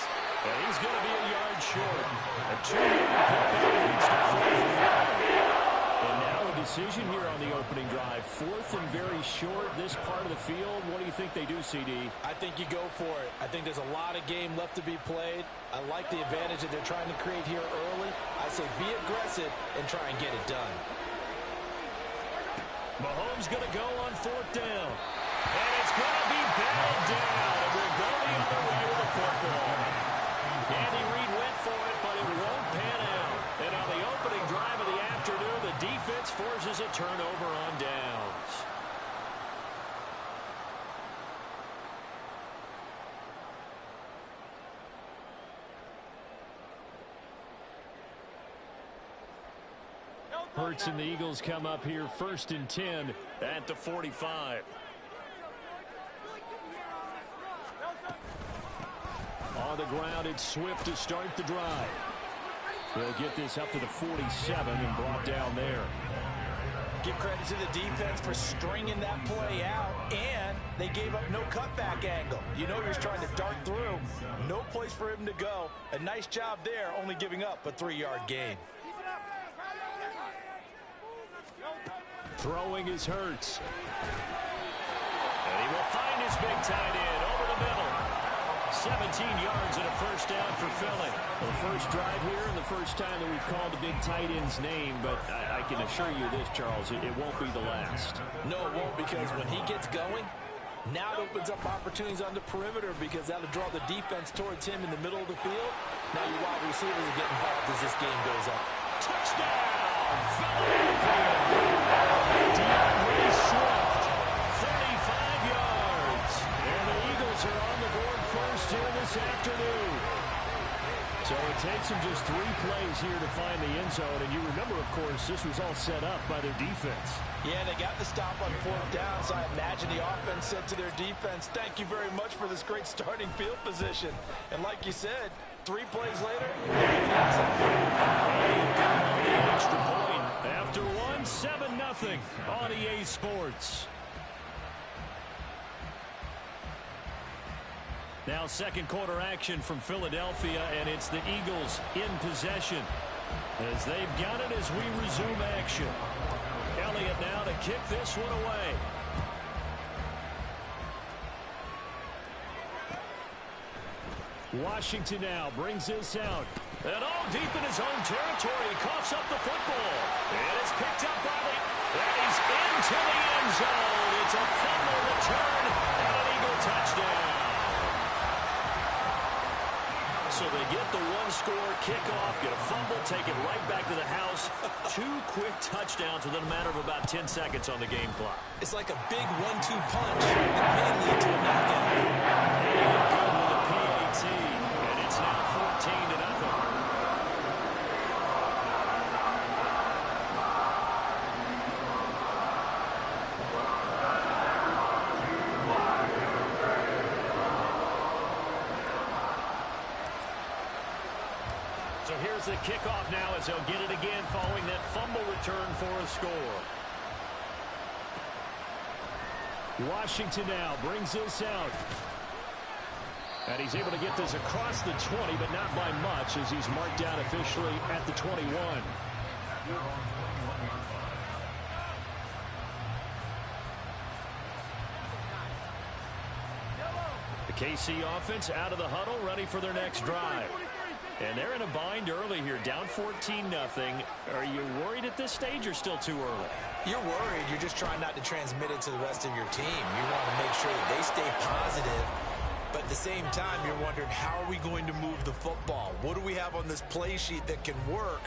And he's going to be a yard short. A 2-yard pickup leads to 4th and 1. And now a decision here on the opening drive. 4th and very short, this part of the field. What do you think they do, CD? I think you go for it. I think there's a lot of game left to be played. I like the advantage that they're trying to create here early. I say be aggressive and try and get it done. Mahomes going to go on 4th down. And it's going to be batted down. And we'll go the other way with the football. Andy Reid went for it, but it won't pan out. And on the opening drive of the afternoon, the defense forces a turnover on downs. Hurts and the Eagles come up here 1st and 10 at the 45. On the ground, it's Swift to start the drive. They'll get this up to the 47 and brought down there. Give credit to the defense for stringing that play out, and they gave up no cutback angle. You know he was trying to dart through. No place for him to go. A nice job there, only giving up a 3-yard gain. Throwing is Hurts. And he will find his big tight end over the middle. 17 yards and a first down for Philly. The first drive here and the first time that we've called the big tight end's name, but I can assure you this, Charles, it won't be the last. No, it won't, because when he gets going, now it opens up opportunities on the perimeter, because that'll draw the defense towards him in the middle of the field. Now your wide receivers are getting involved as this game goes on. Touchdown! Philadelphia! DeAndre Swift, 35 yards. And the Eagles are on the board first here this afternoon. So it takes them just 3 plays here to find the end zone. And you remember, of course, this was all set up by their defense. Yeah, they got the stop on 4th down, so I imagine the offense said to their defense, thank you very much for this great starting field position. And like you said, 3 plays later, extra point. After 1, 7-0 on EA Sports. Now second quarter action from Philadelphia, and it's the Eagles in possession as they've got it as we resume action. Elliott now to kick this one away. Washington now brings this out. And all deep in his own territory, he coughs up the football. And it's picked up by the... And he's into the end zone. It's a fumble return and an Eagle touchdown. So they get the 1-score kickoff, get a fumble, take it right back to the house. 2 quick touchdowns within a matter of about 10 seconds on the game clock. It's like a big 1-2 punch that may lead to a knockout. Good with a PAT, and it's now 14-0. So here's the kickoff now as they'll get it again following that fumble return for a score. Washington now brings this out. And he's able to get this across the 20, but not by much, as he's marked down officially at the 21. The KC offense out of the huddle, ready for their next drive. And they're in a bind early here, down 14-0. Are you worried at this stage or still too early? You're worried. You're just trying not to transmit it to the rest of your team. You want to make sure that they stay positive. But at the same time, you're wondering, how are we going to move the football? What do we have on this play sheet that can work?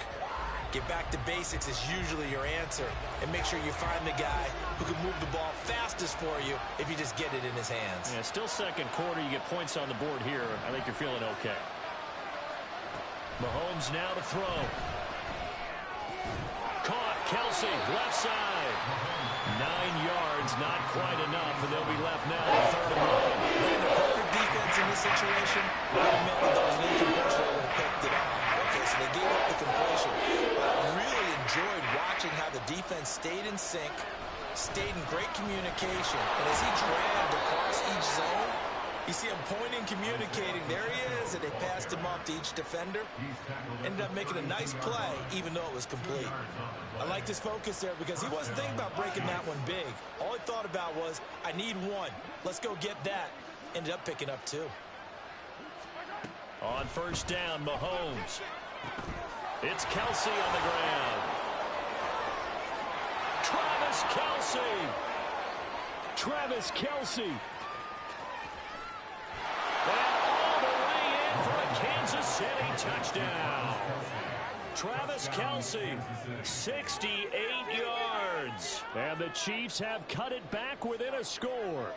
Get back to basics is usually your answer. And make sure you find the guy who can move the ball fastest for you if you just get it in his hands. Yeah, still second quarter. You get points on the board here. I think you're feeling okay. Mahomes now to throw. Caught. Kelsey, left side. 9 yards, not quite enough, and they'll be left now to 3rd and 1. Man, the perfect defense in this situation would have meant that there was an incompletion that would have picked it up. Okay, so they gave up the completion. But I really enjoyed watching how the defense stayed in sync, stayed in great communication, and as he dragged across each zone, you see him pointing, communicating. There he is, and they passed him off to each defender. Ended up making a nice play, even though it was complete. I liked his focus there because he wasn't thinking about breaking that one big. All he thought about was, I need 1. Let's go get that. Ended up picking up 2. On first down, Mahomes. It's Kelsey on the ground. Travis Kelsey. Travis Kelsey. And all the way in for a Kansas City touchdown. Travis Kelsey, 68 yards. And the Chiefs have cut it back within a score.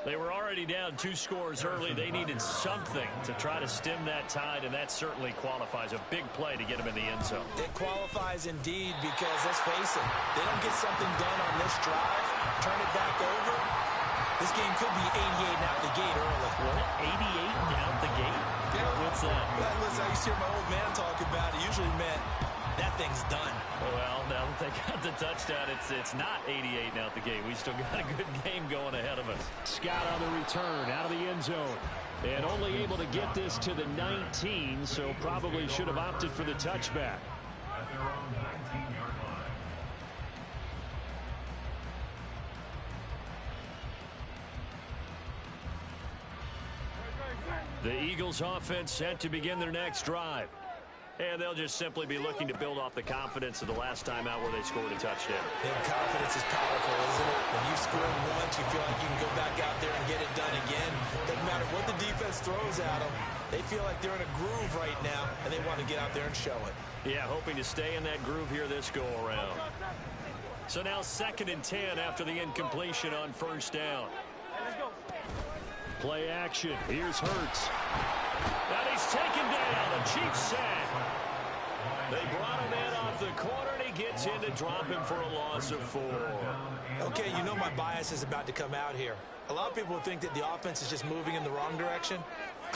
They were already down 2 scores early. They needed something to try to stem that tide, and that certainly qualifies. A big play to get them in the end zone. It qualifies indeed because, let's face it, they don't get something done on this drive, turn it back over. This game could be 88 out the gate early. What? 88 out the gate? Yeah. What's that? Well, listen, I used to hear my old man talk about it. Usually meant that thing's done. Well, now that they got the touchdown, it's not 88 out the gate. We still got a good game going ahead of us. Scott on the return out of the end zone. And only able to get this to the 19, so probably should have opted for the touchback. At their own 19-yard line. The Eagles offense set to begin their next drive. And they'll just simply be looking to build off the confidence of the last time out where they scored a touchdown. And confidence is powerful, isn't it? When you've scored once, you feel like you can go back out there and get it done again. Doesn't matter what the defense throws at them. They feel like they're in a groove right now, and they want to get out there and show it. Yeah, hoping to stay in that groove here this go-around. So now 2nd and 10 after the incompletion on 1st down. Play action. Here's Hurts. And he's taken down. A Chiefs sack. They brought him in off the corner, and he gets in to drop him for a loss of 4. Okay, you know my bias is about to come out here. A lot of people think that the offense is just moving in the wrong direction.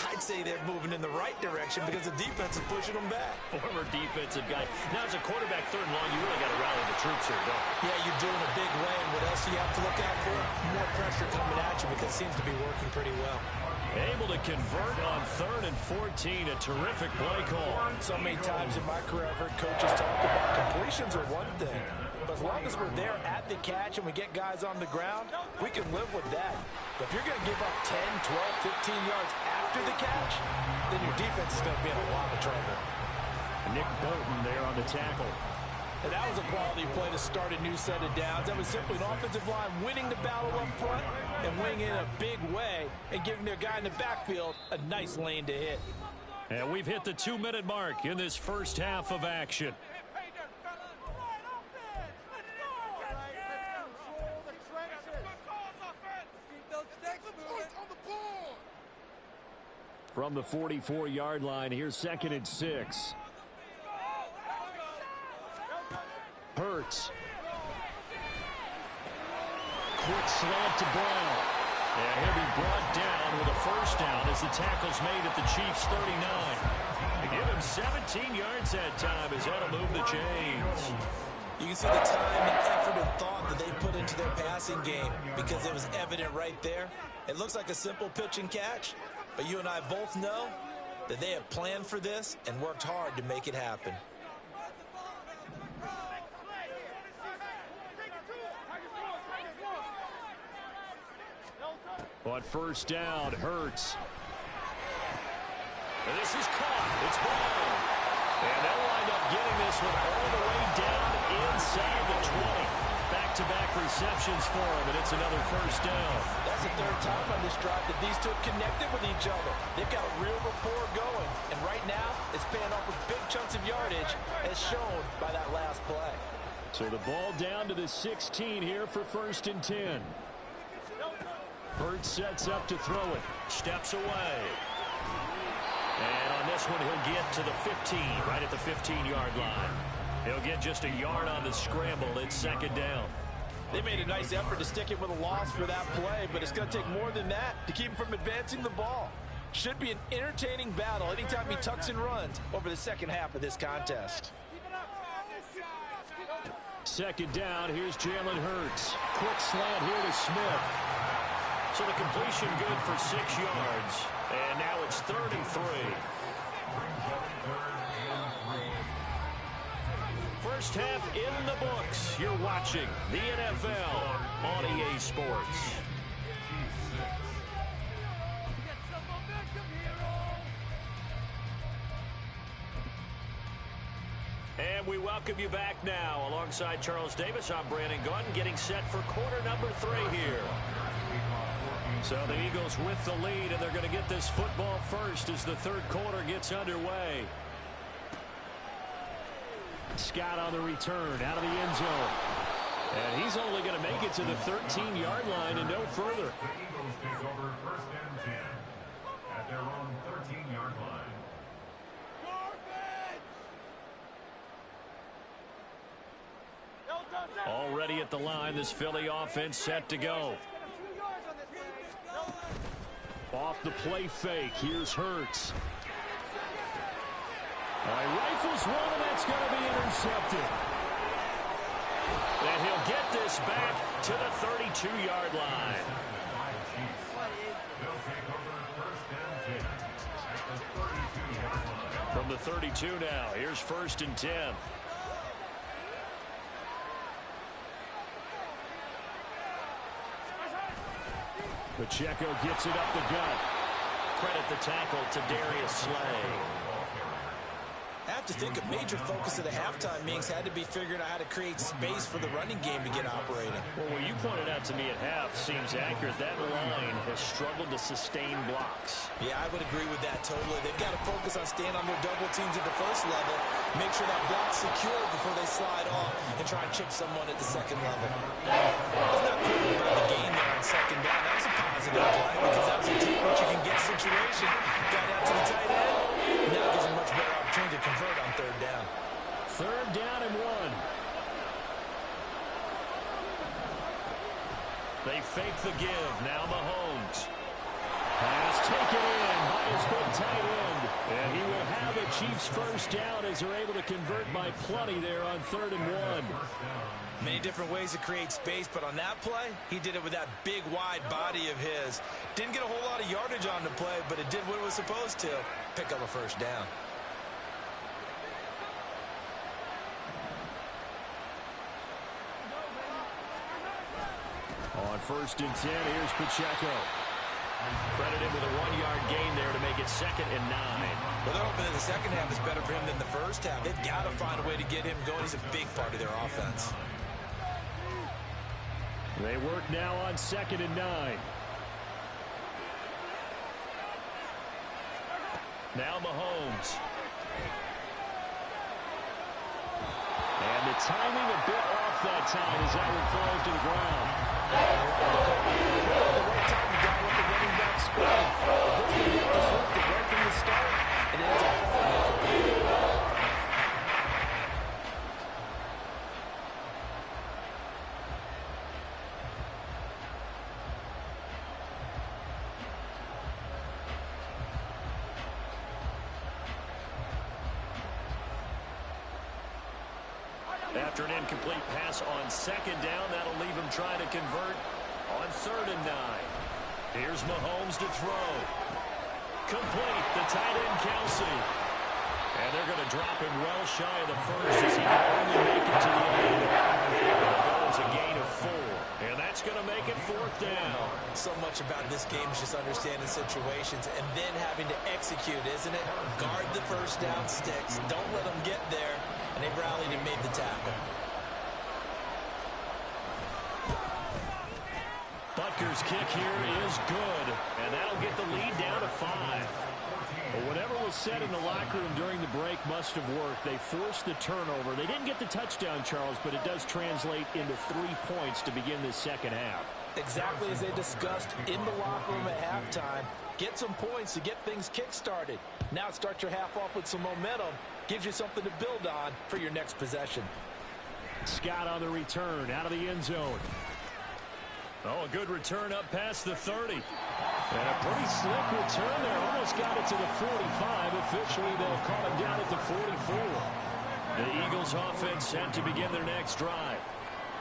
I'd say they're moving in the right direction because the defense is pushing them back. Former defensive guy. Now, as a quarterback 3rd and long, you really got to rally the troops here, don't you? Yeah, you're doing a big way, and what else do you have to look out for? More pressure coming at you because it seems to be working pretty well. Able to convert on 3rd and 14. A terrific play call. So many times in my career, I've heard coaches talk about completions are one thing. But as long as we're there at the catch and we get guys on the ground, we can live with that. But if you're going to give up 10, 12, 15 yards after the catch, then your defense is going to be in a lot of trouble. Nick Bolton there on the tackle. And that was a quality play to start a new set of downs. That was simply an offensive line winning the battle up front and winning in a big way and giving their guy in the backfield a nice lane to hit. And we've hit the 2-minute mark in this first half of action. From the 44-yard line, here's 2nd and 6. Hurts. Quick slant to Brown. And he'll be brought down with a 1st down as the tackle's made at the Chiefs' 39. To give him 17 yards that time as that'll move the chains. You can see the time and effort and thought that they put into their passing game because it was evident right there. It looks like a simple pitch and catch, but you and I both know that they have planned for this and worked hard to make it happen. On 1st down, Hurts. And this is caught. It's Brown. And they'll wind up getting this one all the way down inside the 20. Back-to-back receptions for him, and it's another 1st down. That's the 3rd time on this drive that these two have connected with each other. They've got a real rapport going, and right now it's paying off with big chunks of yardage as shown by that last play. So the ball down to the 16 here for 1st and 10. Hurts sets up to throw it. Steps away. And on this one, he'll get to the 15, right at the 15-yard line. He'll get just a yard on the scramble. It's 2nd down. They made a nice effort to stick it with a loss for that play, but it's going to take more than that to keep him from advancing the ball. Should be an entertaining battle anytime he tucks and runs over the 2nd half of this contest. 2nd down, here's Jalen Hurts. Quick slant here to Smith. So the completion good for 6 yards. And now it's 3rd and 3. First half in the books. You're watching the NFL on EA Sports. And we welcome you back now. Alongside Charles Davis, I'm Brandon Gordon, getting set for quarter number 3 here. So the Eagles with the lead, and they're going to get this football first as the 3rd quarter gets underway. Scott on the return, out of the end zone. And he's only going to make it to the 13-yard line and no further. The Eagles take over 1st and 10 at their own 13-yard line. Already at the line, this Philly offense set to go. Off the play fake, here's Hurts. Rifles one, and that's going to be intercepted. And he'll get this back to the 32-yard line. From the 32 now, here's 1st and 10. Pacheco gets it up the gut. Credit the tackle to Darius Slay. I have to think a major focus of the halftime meetings had to be figuring out how to create space for the running game to get operating. Well, what you pointed out to me at half seems accurate. That line has struggled to sustain blocks. Yeah, I would agree with that totally. They've got to focus on staying on their double teams at the first level, make sure that block's secure before they slide off, and try and chip someone at the second level. It's not cool about the game there on second down. That was a positive play because that was a take what you can get situation. Got out to the tight end. Now it gives them much better opportunity to convert on 3rd down. 3rd down and 1. They fake the give. Now Mahomes. Pass taken in by his big tight end. And he will have the Chiefs 1st down as they're able to convert by plenty there on 3rd and 1. Many different ways to create space, but on that play, he did it with that big, wide body of his. Didn't get a whole lot of yardage on the play, but it did what it was supposed to. Pick up a 1st down. On 1st and 10, here's Pacheco. Credited with a 1-yard gain there to make it 2nd and 9. Well, they're hoping that the second half is better for him than the first half. They've got to find a way to get him going. He's a big part of their offense. They work now on 2nd and 9. Now Mahomes. And the timing a bit off that time as that one falls to the ground. The right time to dial up the running back spread. This one got disrupted right from the start, and it ends up falling incomplete. After an incomplete pass on 2nd down, that'll leave him trying to convert on 3rd and 9. Here's Mahomes to throw. Complete, the tight end Kelsey. And they're going to drop him well shy of the 1st as he can only make it to the end. That was a gain of 4. And that's going to make it 4th down. So much about this game is just understanding situations and then having to execute, isn't it? Guard the 1st down sticks. Don't let them get there. And they rallied and made the tackle. Butker's kick here is good. And that'll get the lead down to 5. But whatever was said in the locker room during the break must have worked. They forced the turnover. They didn't get the touchdown, Charles, but it does translate into 3 points to begin this second half. Exactly as they discussed in the locker room at halftime. Get some points to get things kick-started. Now start your half off with some momentum. Gives you something to build on for your next possession. Scott on the return out of the end zone. Oh, a good return up past the 30. And a pretty slick return there. Almost got it to the 45. Officially, they'll call him down at the 44. The Eagles offense set to begin their next drive.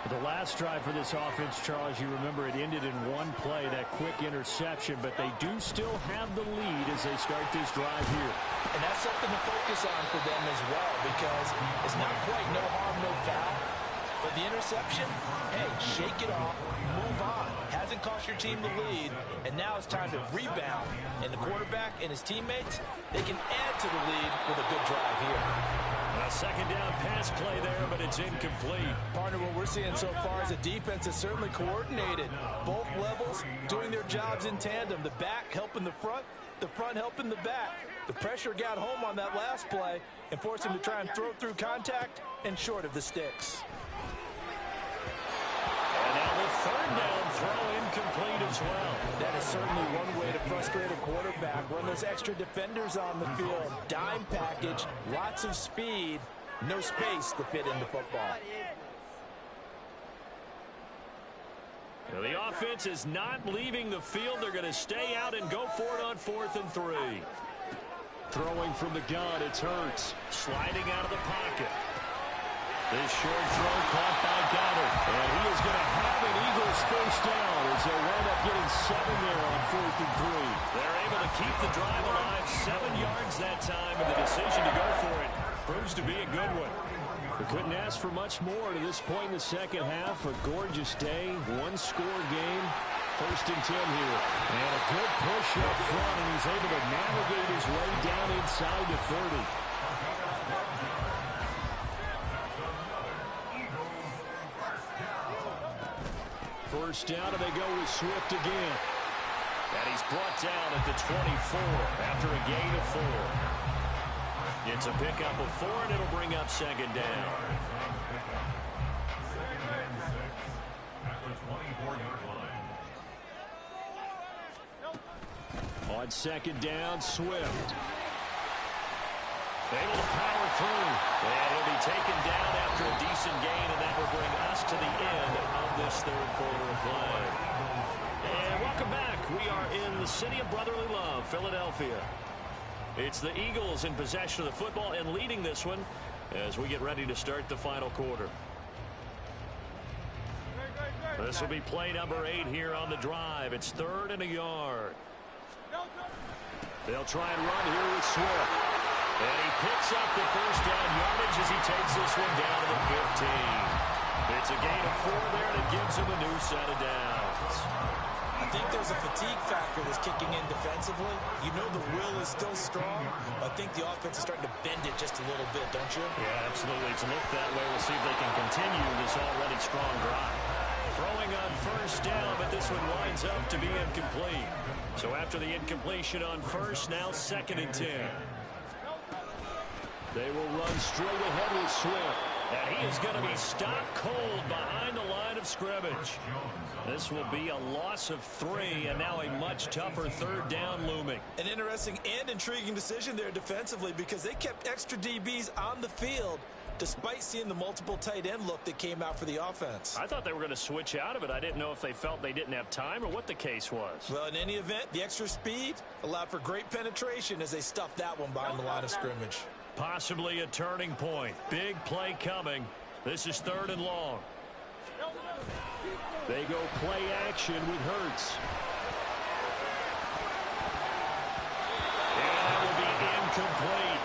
The last drive for this offense, Charles, you remember it ended in one play, that quick interception, but they do still have the lead as they start this drive here. And that's something to focus on for them as well, because it's not quite no harm, no foul. But the interception, hey, shake it off, move on. Hasn't cost your team the lead, and now it's time to rebound. And the quarterback and his teammates, they can add to the lead with a good drive here. A second down pass play there, but it's incomplete. Partner, what we're seeing so far is the defense is certainly coordinated. Both levels doing their jobs in tandem. The back helping the front helping the back. The pressure got home on that last play and forced him to try and throw through contact and short of the sticks. incomplete as well. That is certainly one way to frustrate a quarterback. Run those extra defenders on the field. Dime package, lots of speed, no space to fit into football. Well, the offense is not leaving the field. They're going to stay out and go for it on 4th and 3. Throwing from the gun, it's Hurts. Sliding out of the pocket. This short throw caught by Goddard. And he is going to have an Eagles first down as they wind up getting 7 there on 4th and 3. They're able to keep the drive alive. 7 yards that time, and the decision to go for it proves to be a good one. We couldn't ask for much more to this point in the second half. A gorgeous day, one-score game. 1st and 10 here. And a good push up front, and he's able to navigate his way down inside the 30. First down, and they go with Swift again. And he's brought down at the 24 after a gain of 4. It's a pickup of 4, and it'll bring up 2nd down. At the 24-yard line. On 2nd down, Swift. Able to power through. And he'll be taken down after a decent gain, and that will bring us to the end of this 3rd quarter of play. And welcome back. We are in the city of brotherly love, Philadelphia. It's the Eagles in possession of the football and leading this one as we get ready to start the final quarter. This will be play number 8 here on the drive. It's 3rd and a yard. They'll try and run here with Swift. And he picks up the first down yardage as he takes this one down to the 15. It's a gain of 4 there, and it gives him a new set of downs. I think there's a fatigue factor that's kicking in defensively. You know the will is still strong, but I think the offense is starting to bend it just a little bit, don't you? Yeah, absolutely. It's looked that way. We'll see if they can continue this already strong drive. Throwing on first down, but this one winds up to be incomplete. So after the incompletion on first, now 2nd and 10. They will run straight ahead with Swift. And he is going to be stopped cold behind the line of scrimmage. This will be a loss of 3, and now a much tougher 3rd down looming. An interesting and intriguing decision there defensively because they kept extra DBs on the field despite seeing the multiple tight end look that came out for the offense. I thought they were going to switch out of it. I didn't know if they felt they didn't have time or what the case was. Well, in any event, the extra speed allowed for great penetration as they stuffed that one behind the line of scrimmage. Possibly a turning point. Big play coming. This is 3rd and long. They go play action with Hurts. And that will be incomplete.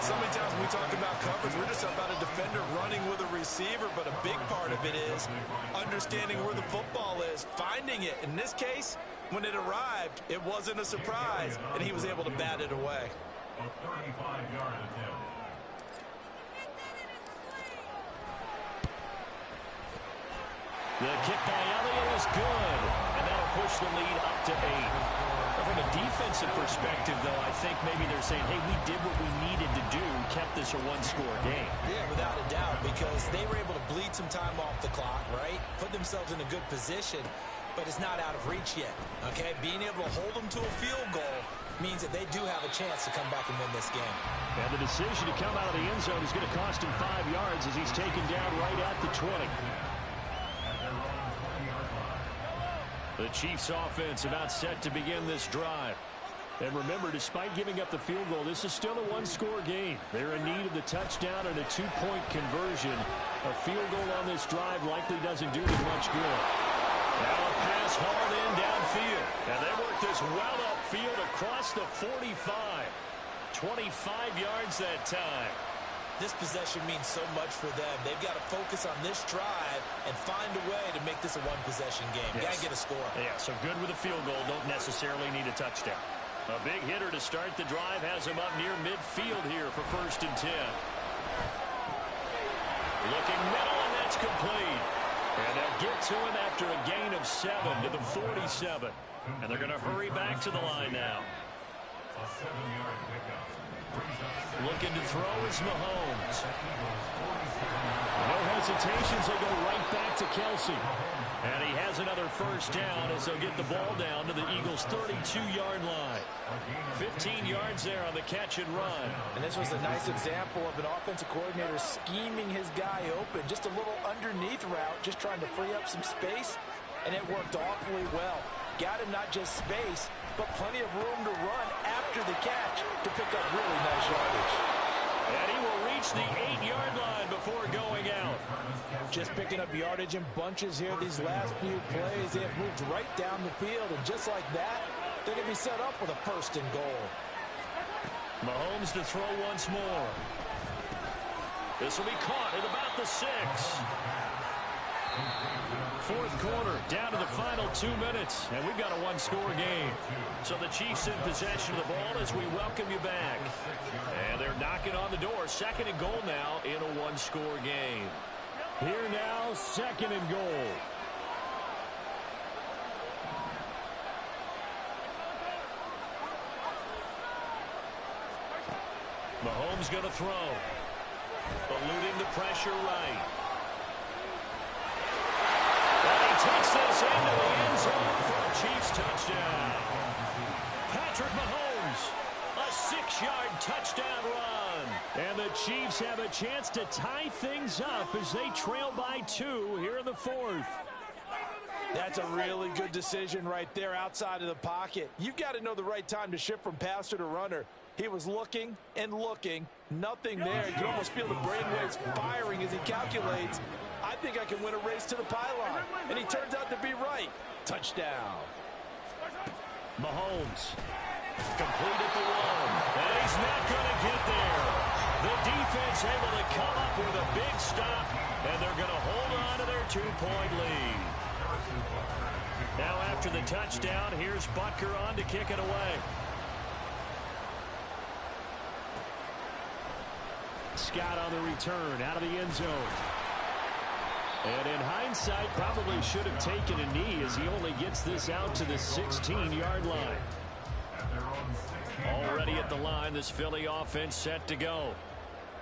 So many times when we talk about coverage, we're just about a defender running with a receiver, but a big part of it is understanding where the football is, finding it. In this case, when it arrived, it wasn't a surprise, and he was able to bat it away. A 35-yard attempt. The kick by Elliott is good, and that'll push the lead up to 8. From a defensive perspective, though, I think maybe they're saying, hey, we did what we needed to do, kept this a one-score game. Yeah, without a doubt, because they were able to bleed some time off the clock, right? Put themselves in a good position, but it's not out of reach yet, okay? Being able to hold them to a field goal means that they do have a chance to come back and win this game. And the decision to come out of the end zone is going to cost him 5 yards as he's taken down right at the 20. The Chiefs offense about set to begin this drive. And remember, despite giving up the field goal, this is still a one-score game. They're in need of the touchdown and a 2-point conversion. A field goal on this drive likely doesn't do them much good. Now a pass hauled in downfield. And they work this well upfield across the 45. 25 yards that time. This possession means so much for them. They've got to focus on this drive and find a way to make this a one-possession game. Yes. Got to get a score. Yeah, so good with a field goal. Don't necessarily need a touchdown. A big hitter to start the drive has him up near midfield here for 1st and 10. Looking middle, and that's complete. And they'll get to him after a gain of 7 to the 47. And they're going to hurry back to the line now. A 7-yard pickup. Looking to throw is Mahomes. No hesitations, they go right back to Kelsey. And he has another first down as they'll get the ball down to the Eagles' 32-yard line. 15 yards there on the catch and run. And this was a nice example of an offensive coordinator scheming his guy open. Just a little underneath route, just trying to free up some space. And it worked awfully well. Got him not just space, but plenty of room to run after the catch to pick up really nice yardage. And he will reach the 8-yard line before going out. Just picking up yardage in bunches here these last few plays. They have moved right down the field, and just like that, they're going to be set up with a first and goal. Mahomes to throw once more. This will be caught at about the 6. Fourth quarter, down to the final 2 minutes, and we've got a one-score game. So the Chiefs in possession of the ball as we welcome you back. And they're knocking on the door. Second and goal now in a one-score game. Here now, second and goal. Mahomes going to throw. Eluding the pressure right. And he takes this into the end zone for a Chiefs touchdown. Patrick Mahomes, a 6-yard touchdown run. And the Chiefs have a chance to tie things up as they trail by 2 here in the fourth. That's a really good decision right there outside of the pocket. You've got to know the right time to shift from passer to runner. He was looking and looking, nothing there. You can almost feel the brainwaves firing as he calculates, I think I can win a race to the pylon. And he turns out to be right. Touchdown. Mahomes, complete at the 1. And he's not going to get there. The defense able to come up with a big stop, and they're going to hold on to their 2-point lead. Now after the touchdown, here's Butker on to kick it away. Scott on the return out of the end zone. And in hindsight, probably should have taken a knee as he only gets this out to the 16-yard line. Already at the line, this Philly offense set to go.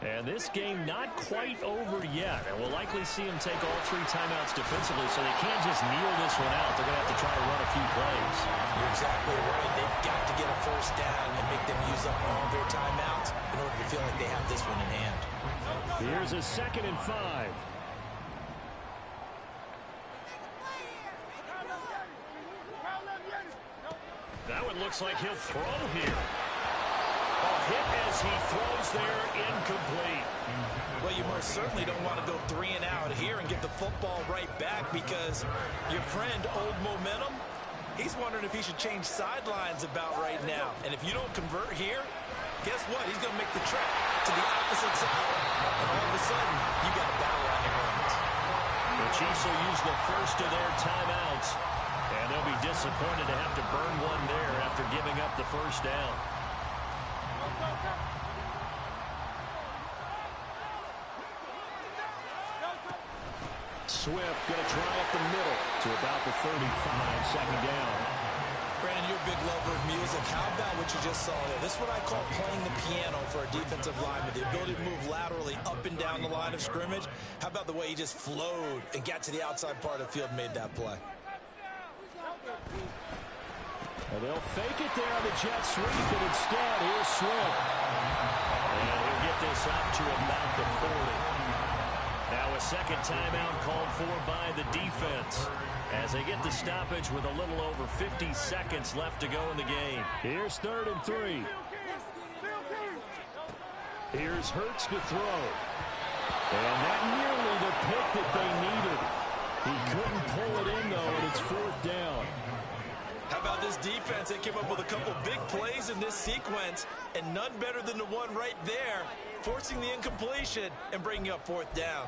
And this game not quite over yet. And we'll likely see him take all 3 timeouts defensively, so they can't just kneel this one out. They're going to have to try to run a few plays. You're exactly right. They've got to get a first down and make them use up all their timeouts in order to feel like they have this one in hand. Here's a 2nd and 5. That one looks like he'll throw here. A hit as he throws there, incomplete. Well, you most certainly don't want to go 3 and out here and get the football right back because your friend, Old Momentum, he's wondering if he should change sidelines about right now. And if you don't convert here, guess what? He's going to make the trek to the opposite side. And all of a sudden, you got a battle on your hands. The Chiefs will use the first of their timeouts. And they'll be disappointed to have to burn one there after giving up the first down. Swift going to try up the middle to about the 35, second down. Brandon, you're a big lover of music. How about what you just saw there? This is what I call playing the piano for a defensive lineman. The ability to move laterally up and down the line of scrimmage. How about the way he just flowed and got to the outside part of the field and made that play? And they'll fake it there on the jet sweep, but instead, here's Swift. And he'll get this up to about the 40. Now a second timeout called for by the defense as they get the stoppage with a little over 50 seconds left to go in the game. Here's 3rd and 3. Here's Hurts to throw. And that nearly the pick that they needed. He couldn't pull it in, though, and it's 4th down. How about this defense? They came up with a couple big plays in this sequence, and none better than the one right there, forcing the incompletion and bringing up 4th down.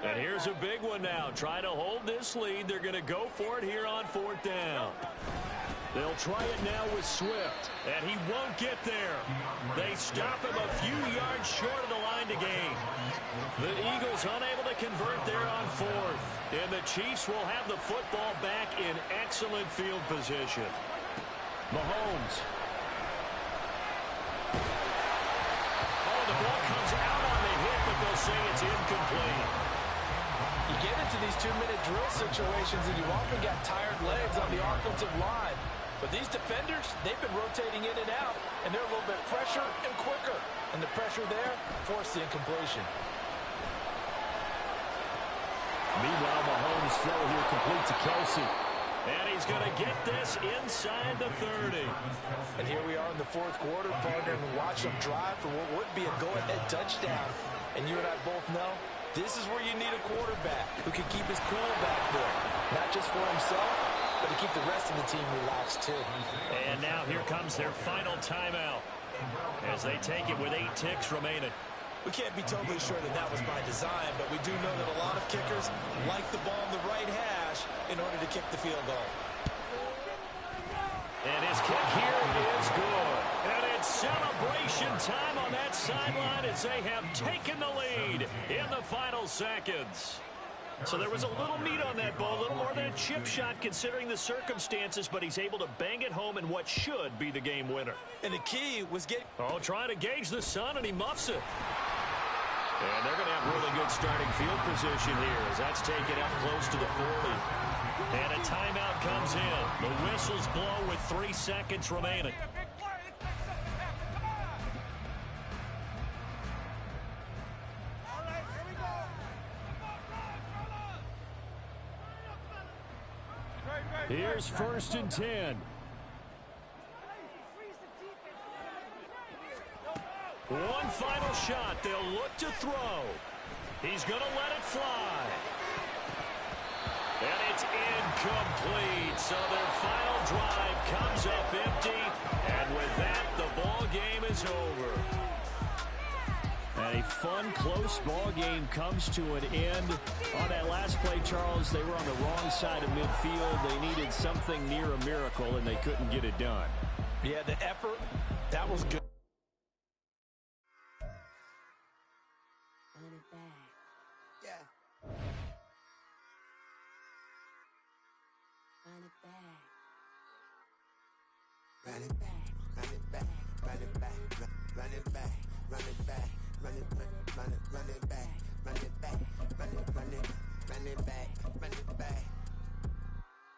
And here's a big one now. Trying to hold this lead. They're going to go for it here on 4th down. They'll try it now with Swift, and he won't get there. They stop him a few yards short of the line to gain. The Eagles unable to convert there on 4th, and the Chiefs will have the football back in excellent field position. Mahomes. Oh, the ball comes out on the hit, but they'll say it's incomplete. You get into these 2-minute drill situations, and you often got tired legs on the offensive line. But these defenders, they've been rotating in and out, and they're a little bit fresher and quicker. And the pressure there forced the incompletion. Meanwhile, Mahomes' throw here complete to Kelsey. And he's going to get this inside the 30. And here we are in the 4th quarter, partner, and watch them drive for what would be a go-ahead touchdown. And you and I both know this is where you need a quarterback who can keep his cool back there. Not just for himself, but to keep the rest of the team relaxed, too. And now here comes their final timeout as they take it with 8 ticks remaining. We can't be totally sure that that was by design, but we do know that a lot of kickers like the ball in the right hash in order to kick the field goal. And his kick here is good. And it's celebration time on that sideline as they have taken the lead in the final seconds. So there was a little meat on that ball, a little more than a chip shot considering the circumstances, but he's able to bang it home in what should be the game winner. And the key was trying to gauge the sun, and he muffs it. And they're going to have really good starting field position here as that's taken up close to the 40. And a timeout comes in. The whistles blow with 3 seconds remaining. Here's 1st and 10. One final shot. They'll look to throw. He's going to let it fly. And it's incomplete. So their final drive comes up empty. And with that, the ball game is over. And a fun, close ball game comes to an end. On that last play, Charles, they were on the wrong side of midfield. They needed something near a miracle, and they couldn't get it done. Yeah, the effort, that was good. Run it back. Yeah. Run it back. Run it back. Run it back. Run it back. Run it back. Run it back. Run it back, run it back, run it back, run it back, run it back,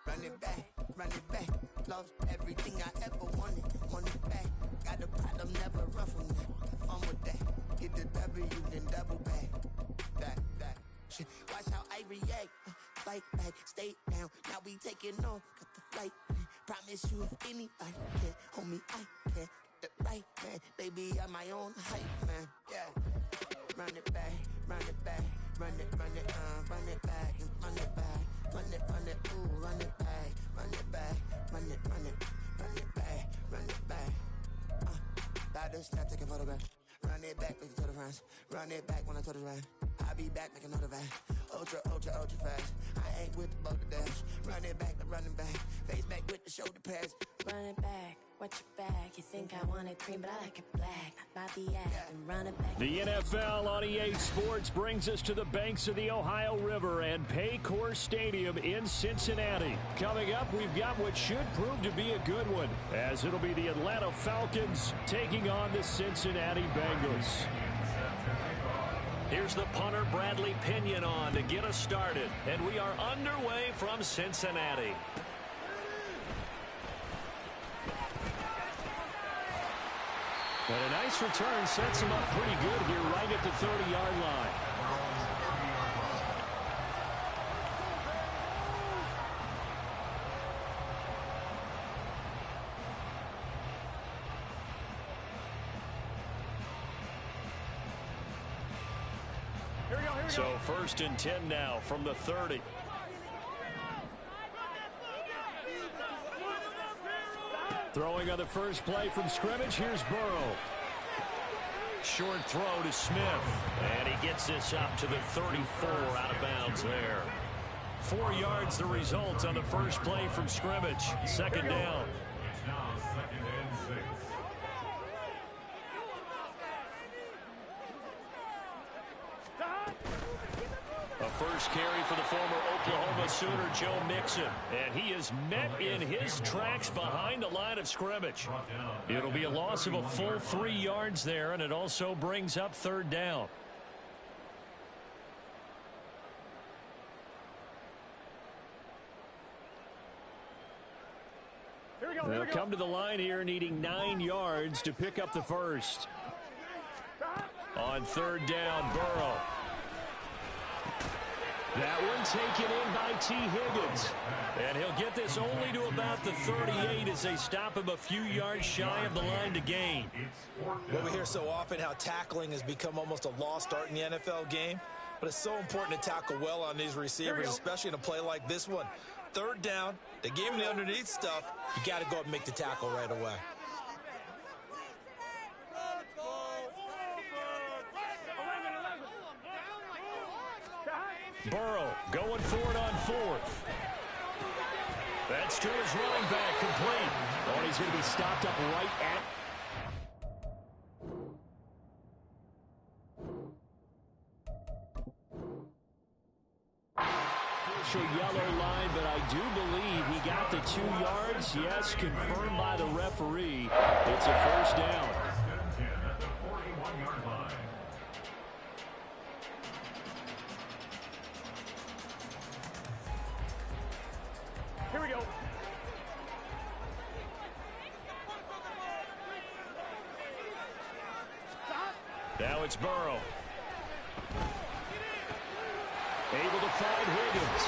run it back, run it back. Lost everything I ever wanted it back. Got a problem, never run from that. Fun with that. Get the W, then double back. That. Shit. Watch how I react. Fight back, stay down. Now we taking off. Got the flight. Promise you, if anybody can hold me, I can. The right man, baby, I'm my own hype man. Yeah, run it back, run it back, run it back, run it back, run it back, ooh, run it back, run it back, run it back, run it back. That is not taking photograph. Run it back, looking to the front. Run it back when I told it right. I'll be back, make another van. Ultra fast. I ain't with the boat to dash. Run it back, the running back. Face back with the shoulder pads. Run it back. Watch your back. You think I want it cream, but I like it black. Not the act and run it back. The NFL on EA Sports brings us to the banks of the Ohio River and Paycor Stadium in Cincinnati. Coming up, we've got what should prove to be a good one, as it'll be the Atlanta Falcons taking on the Cincinnati Bengals. Here's the punter, Bradley Pinion, on to get us started. And we are underway from Cincinnati. And a nice return sets him up pretty good here right at the 30-yard line. So 1st and 10 now from the 30. Throwing on the first play from scrimmage, here's Burrow. Short throw to Smith, and he gets this up to the 34, out of bounds there. 4 yards the result on the first play from scrimmage. 2nd down. A first carry for the former Oklahoma Sooner, Joe Mixon. And he is met in his tracks behind the line of scrimmage. It'll be a loss of a full 3 yards there, and it also brings up 3rd down. They'll come to the line here needing 9 yards to pick up the first. On 3rd down, Burrow. That one taken in by T. Higgins. And he'll get this only to about the 38 as they stop him a few yards shy of the line to gain. Well, we hear so often how tackling has become almost a lost art in the NFL game. But it's so important to tackle well on these receivers, especially in a play like this one. 3rd down, they gave him the underneath stuff. You got to go up and make the tackle right away. Burrow going for it on 4th. That's to his running back, complete. Oh, he's going to be stopped up right at... Official yellow line, but I do believe he got the 2 yards. Yes, confirmed by the referee. It's a 1st down. At the 41-yard line. Here we go. Now it's Burrow. Able to find Higgins.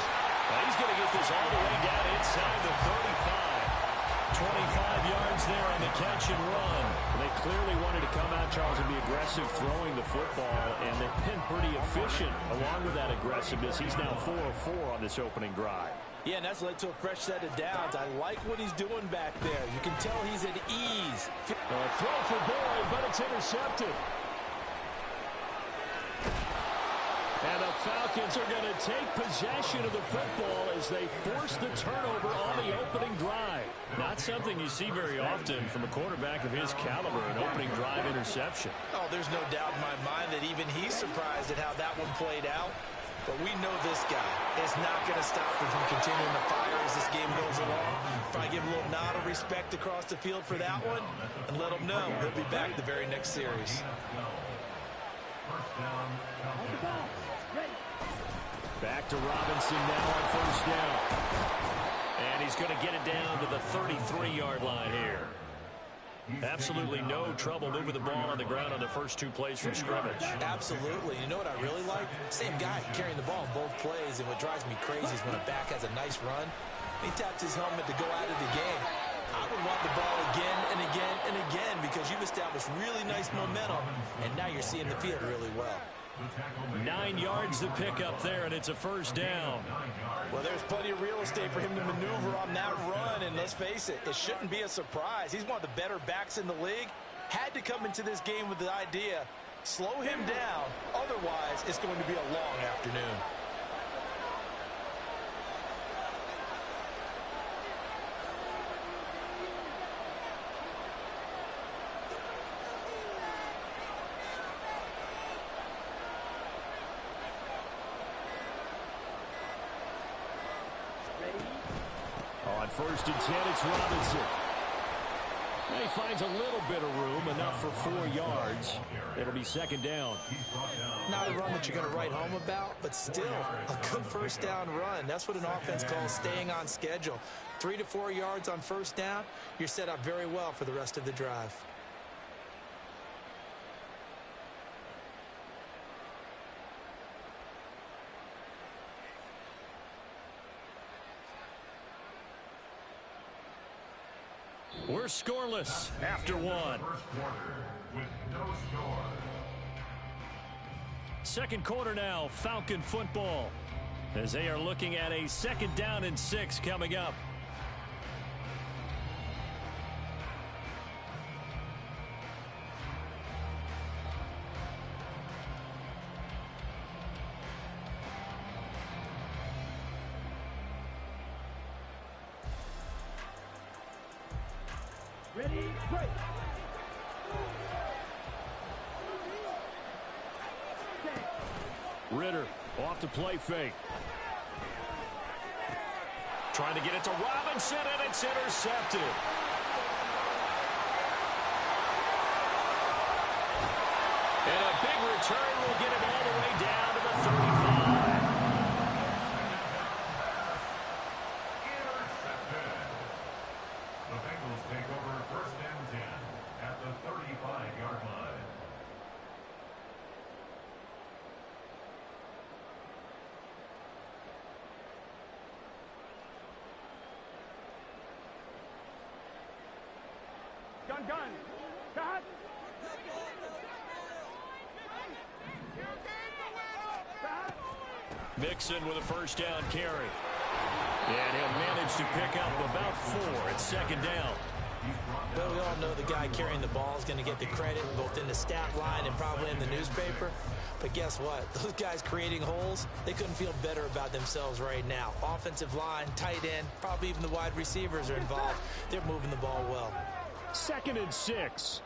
Well, he's going to get this all the way down inside the 35. 25 yards there on the catch and run. They clearly wanted to come out, Charles, and be aggressive throwing the football, and they've been pretty efficient along with that aggressiveness. He's now 4 of 4 on this opening drive. Yeah, and that's led to a fresh set of downs. I like what he's doing back there. You can tell he's at ease. Throw for Boyd, but it's intercepted. And the Falcons are going to take possession of the football as they force the turnover on the opening drive. Not something you see very often from a quarterback of his caliber, an opening drive interception. Oh, there's no doubt in my mind that even he's surprised at how that one played out. But we know this guy is not going to stop him from continuing to fire as this game goes along. Probably give a little nod of respect across the field for that one and let him know he'll be back the very next series. Back to Robinson now on 1st down. And he's going to get it down to the 33-yard line here. Absolutely no trouble moving the ball on the ground on the first 2 plays from scrimmage. Absolutely. You know what I really like? Same guy carrying the ball in both plays, and what drives me crazy is when a back has a nice run, he taps his helmet to go out of the game. I would want the ball again and again and again because you've established really nice momentum, and now you're seeing the field really well. 9 yards to pick up there, and it's a 1st down. Well, there's plenty of real estate for him to maneuver on that run, and let's face it, it shouldn't be a surprise. He's one of the better backs in the league. Had to come into this game with the idea, slow him down, otherwise it's going to be a long afternoon. On 1st and 10, it's Robinson. He finds a little bit of room, enough for 4 yards. It'll be 2nd down. Not a run that you're going to write home about, but still a good 1st down run. That's what an offense calls staying on schedule. 3 to 4 yards on 1st down, you're set up very well for the rest of the drive. We're scoreless after 1. First quarter with no score. 2nd quarter now, Falcon football, as they are looking at a 2nd down and 6 coming up. Ready, break. Ritter off to play fake. Trying to get it to Robinson, and it's intercepted. And a big return will get him all the way down to the 35. Intercepted. The Bengals take over 1st and 10 at the 35-yard line. Gun. Cut. Mixon with a first down carry. And he'll manage to pick up about 4 at 2nd down. But we all know the guy carrying the ball is going to get the credit both in the stat line and probably in the newspaper. But guess what? Those guys creating holes, they couldn't feel better about themselves right now. Offensive line, tight end, probably even the wide receivers are involved. They're moving the ball well. 2nd and 6.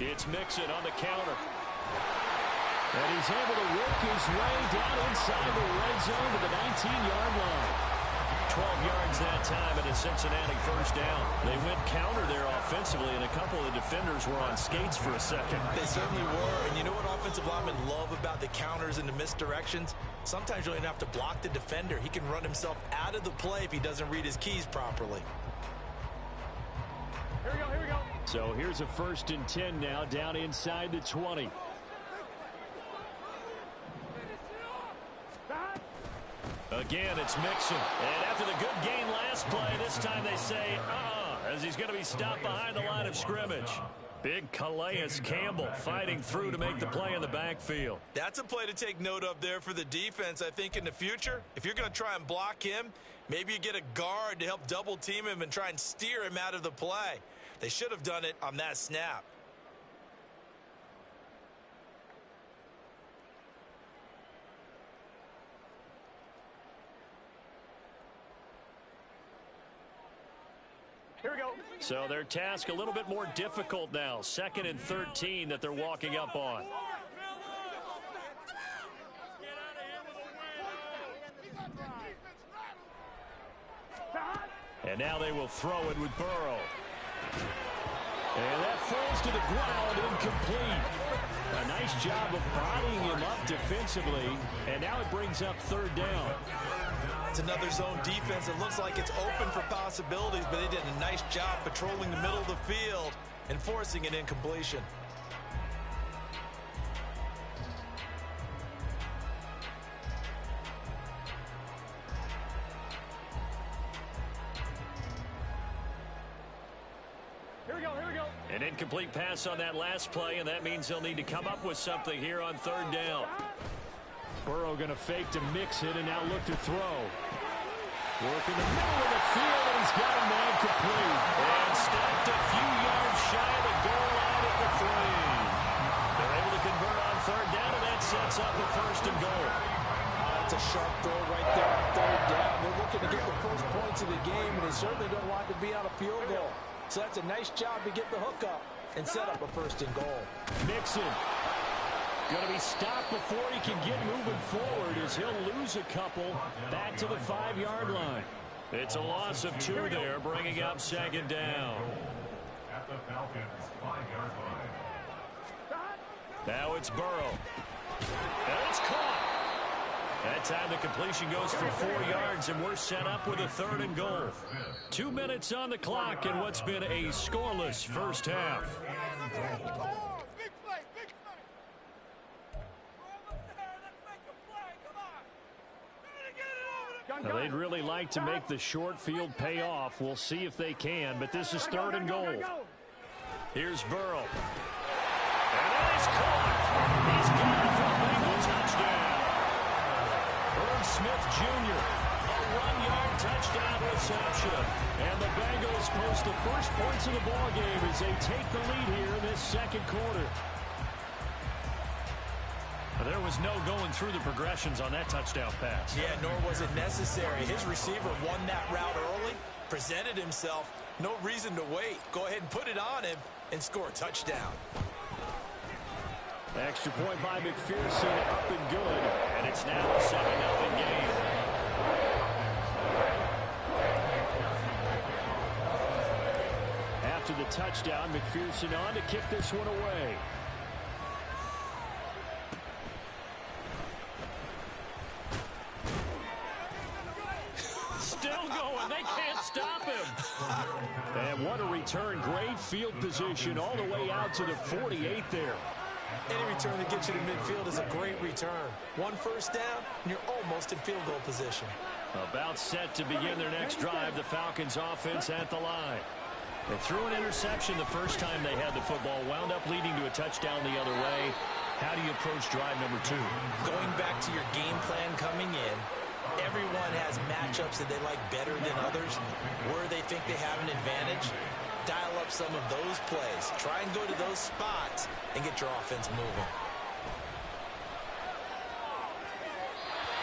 It's Mixon on the counter. And he's able to work his way down inside the red zone to the 19-yard line. 12 yards that time and a Cincinnati first down. They went counter there offensively, and a couple of defenders were on skates for a second. They certainly were, and you know what offensive linemen love about the counters and the misdirections? Sometimes you don't even have to block the defender. He can run himself out of the play if he doesn't read his keys properly. Here we go. So here's a 1st and 10 now, down inside the 20. Again, it's Mixon. And after the good game last play, this time they say, as he's going to be stopped behind the line of scrimmage. Big Calais Campbell fighting through to make the play in the backfield. That's a play to take note of there for the defense, I think, in the future. If you're going to try and block him, maybe you get a guard to help double team him and try and steer him out of the play. They should have done it on that snap. Here we go. So their task a little bit more difficult now. 2nd and 13 that they're walking up on. And now they will throw it with Burrow. And that falls to the ground, incomplete. A nice job of bodying him up defensively. And now it brings up 3rd down. It's another zone defense. It looks like it's open for possibilities, but they did a nice job patrolling the middle of the field and forcing an incompletion. Here we go. An incomplete pass on that last play, and that means they'll need to come up with something here on 3rd down. Burrow going to fake to Mixon and now look to throw. Work in the middle of the field, and he's got a man complete. And stopped a few yards shy of the goal line at the 3. They're able to convert on 3rd down, and that sets up a 1st and goal. That's a sharp throw right there on 3rd down. They're looking to get the first points of the game, and they certainly don't want to be on a field goal. So that's a nice job to get the hook up and set up a 1st and goal. Mixon going to be stopped before he can get moving forward as he'll lose a couple back to the 5-yard line. It's a loss of 2 there, bringing up 2nd down. At the Falcons' 5-yard line. Now it's Burrow. And it's caught. That time the completion goes for 4 yards, and we're set up with a 3rd and goal. 2 minutes on the clock in what's been a scoreless first half. Now, they'd really like to make the short field pay off. We'll see if they can, but this is 3rd and goal. Here's Burrow. And that is caught. He's got it for a Bengal touchdown. Irv Smith Jr., a 1-yard touchdown reception. And the Bengals post the first points of the ballgame as they take the lead here in this 2nd quarter. There was no going through the progressions on that touchdown pass. Yeah, nor was it necessary. His receiver won that route early, presented himself, No reason to wait. Go ahead and put it on him and score a touchdown. Extra point by McPherson, up and good. And it's now a 7-0 game. After the touchdown, McPherson on to kick this one away. Still going. They can't stop him. And what a return. Great field position all the way out to the 48 there. Any return that gets you to midfield is a great return. One first down, and you're almost in field goal position. About set to begin their next drive. The Falcons offense at the line. They threw an interception the first time they had the football. Wound up leading to a touchdown the other way. How do you approach drive number 2? Going back to your game plan coming in, everyone has matchups that they like better than others. Where they think they have an advantage, dial up some of those plays. Try and go to those spots and get your offense moving.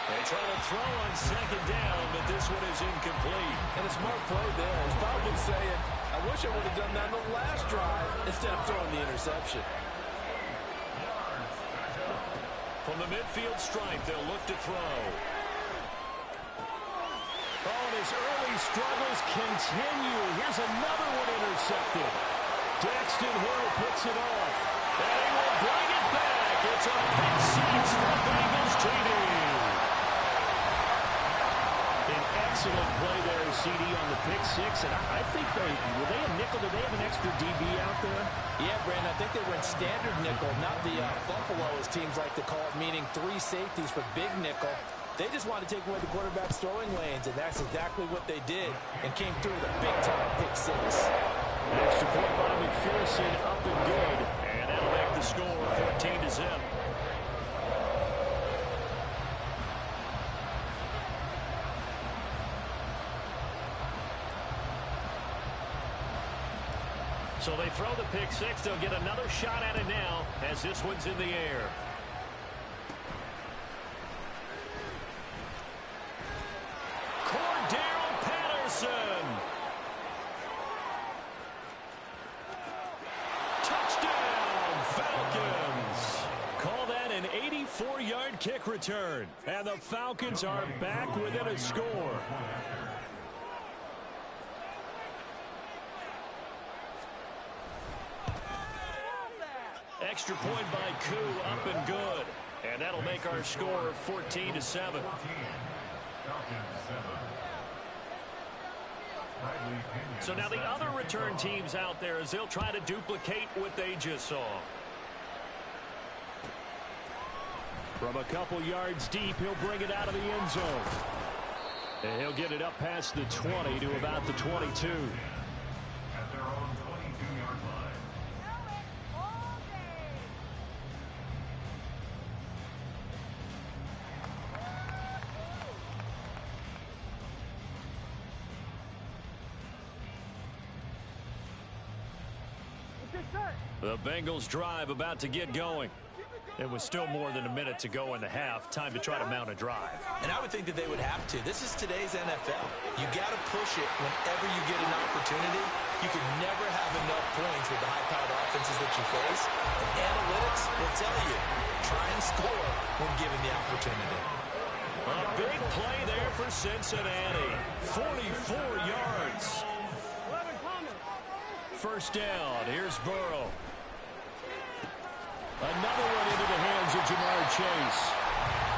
They try to throw on second down, but this one is incomplete. And a smart play there. He's probably saying, I wish I would have done that on the last drive instead of throwing the interception. From the midfield stripe, they'll look to throw. Oh, and his early struggles continue. Here's another one intercepted. Daxton Hill puts it off. And he will bring it back. It's a pick six for Bengals TD. An excellent play there, CD, on the pick six. And I think were they a nickel? Did they have an extra DB out there? Yeah, Brandon, I think they went standard nickel, not the Buffalo, as teams like to call it, meaning 3 safeties for big nickel. They just wanted to take away the quarterback's throwing lanes, and that's exactly what they did, and came through with a big-time pick six. Extra point by McPherson, up and good. And that'll make the score 14-0. So they throw the pick six. They'll get another shot at it now as this one's in the air. Cordell Patterson. Touchdown, Falcons. Call that an 84-yard kick return. And the Falcons are back within a score. Extra point by Koo, up and good. And that'll make our score 14-7. So now the other return teams out there, as they'll try to duplicate what they just saw. From a couple yards deep, he'll bring it out of the end zone. And he'll get it up past the 20 to about the 22. At their own 22-yard line. The Bengals drive about to get going. It was still more than a minute to go in the half. Time to try to mount a drive. And I would think that they would have to. This is today's NFL. You got to push it whenever you get an opportunity. You can never have enough points with the high-powered offenses that you face. And analytics will tell you, try and score when given the opportunity. A big play there for Cincinnati. 44 yards. First down. Here's Burrow. Another one into the hands of Jamar Chase.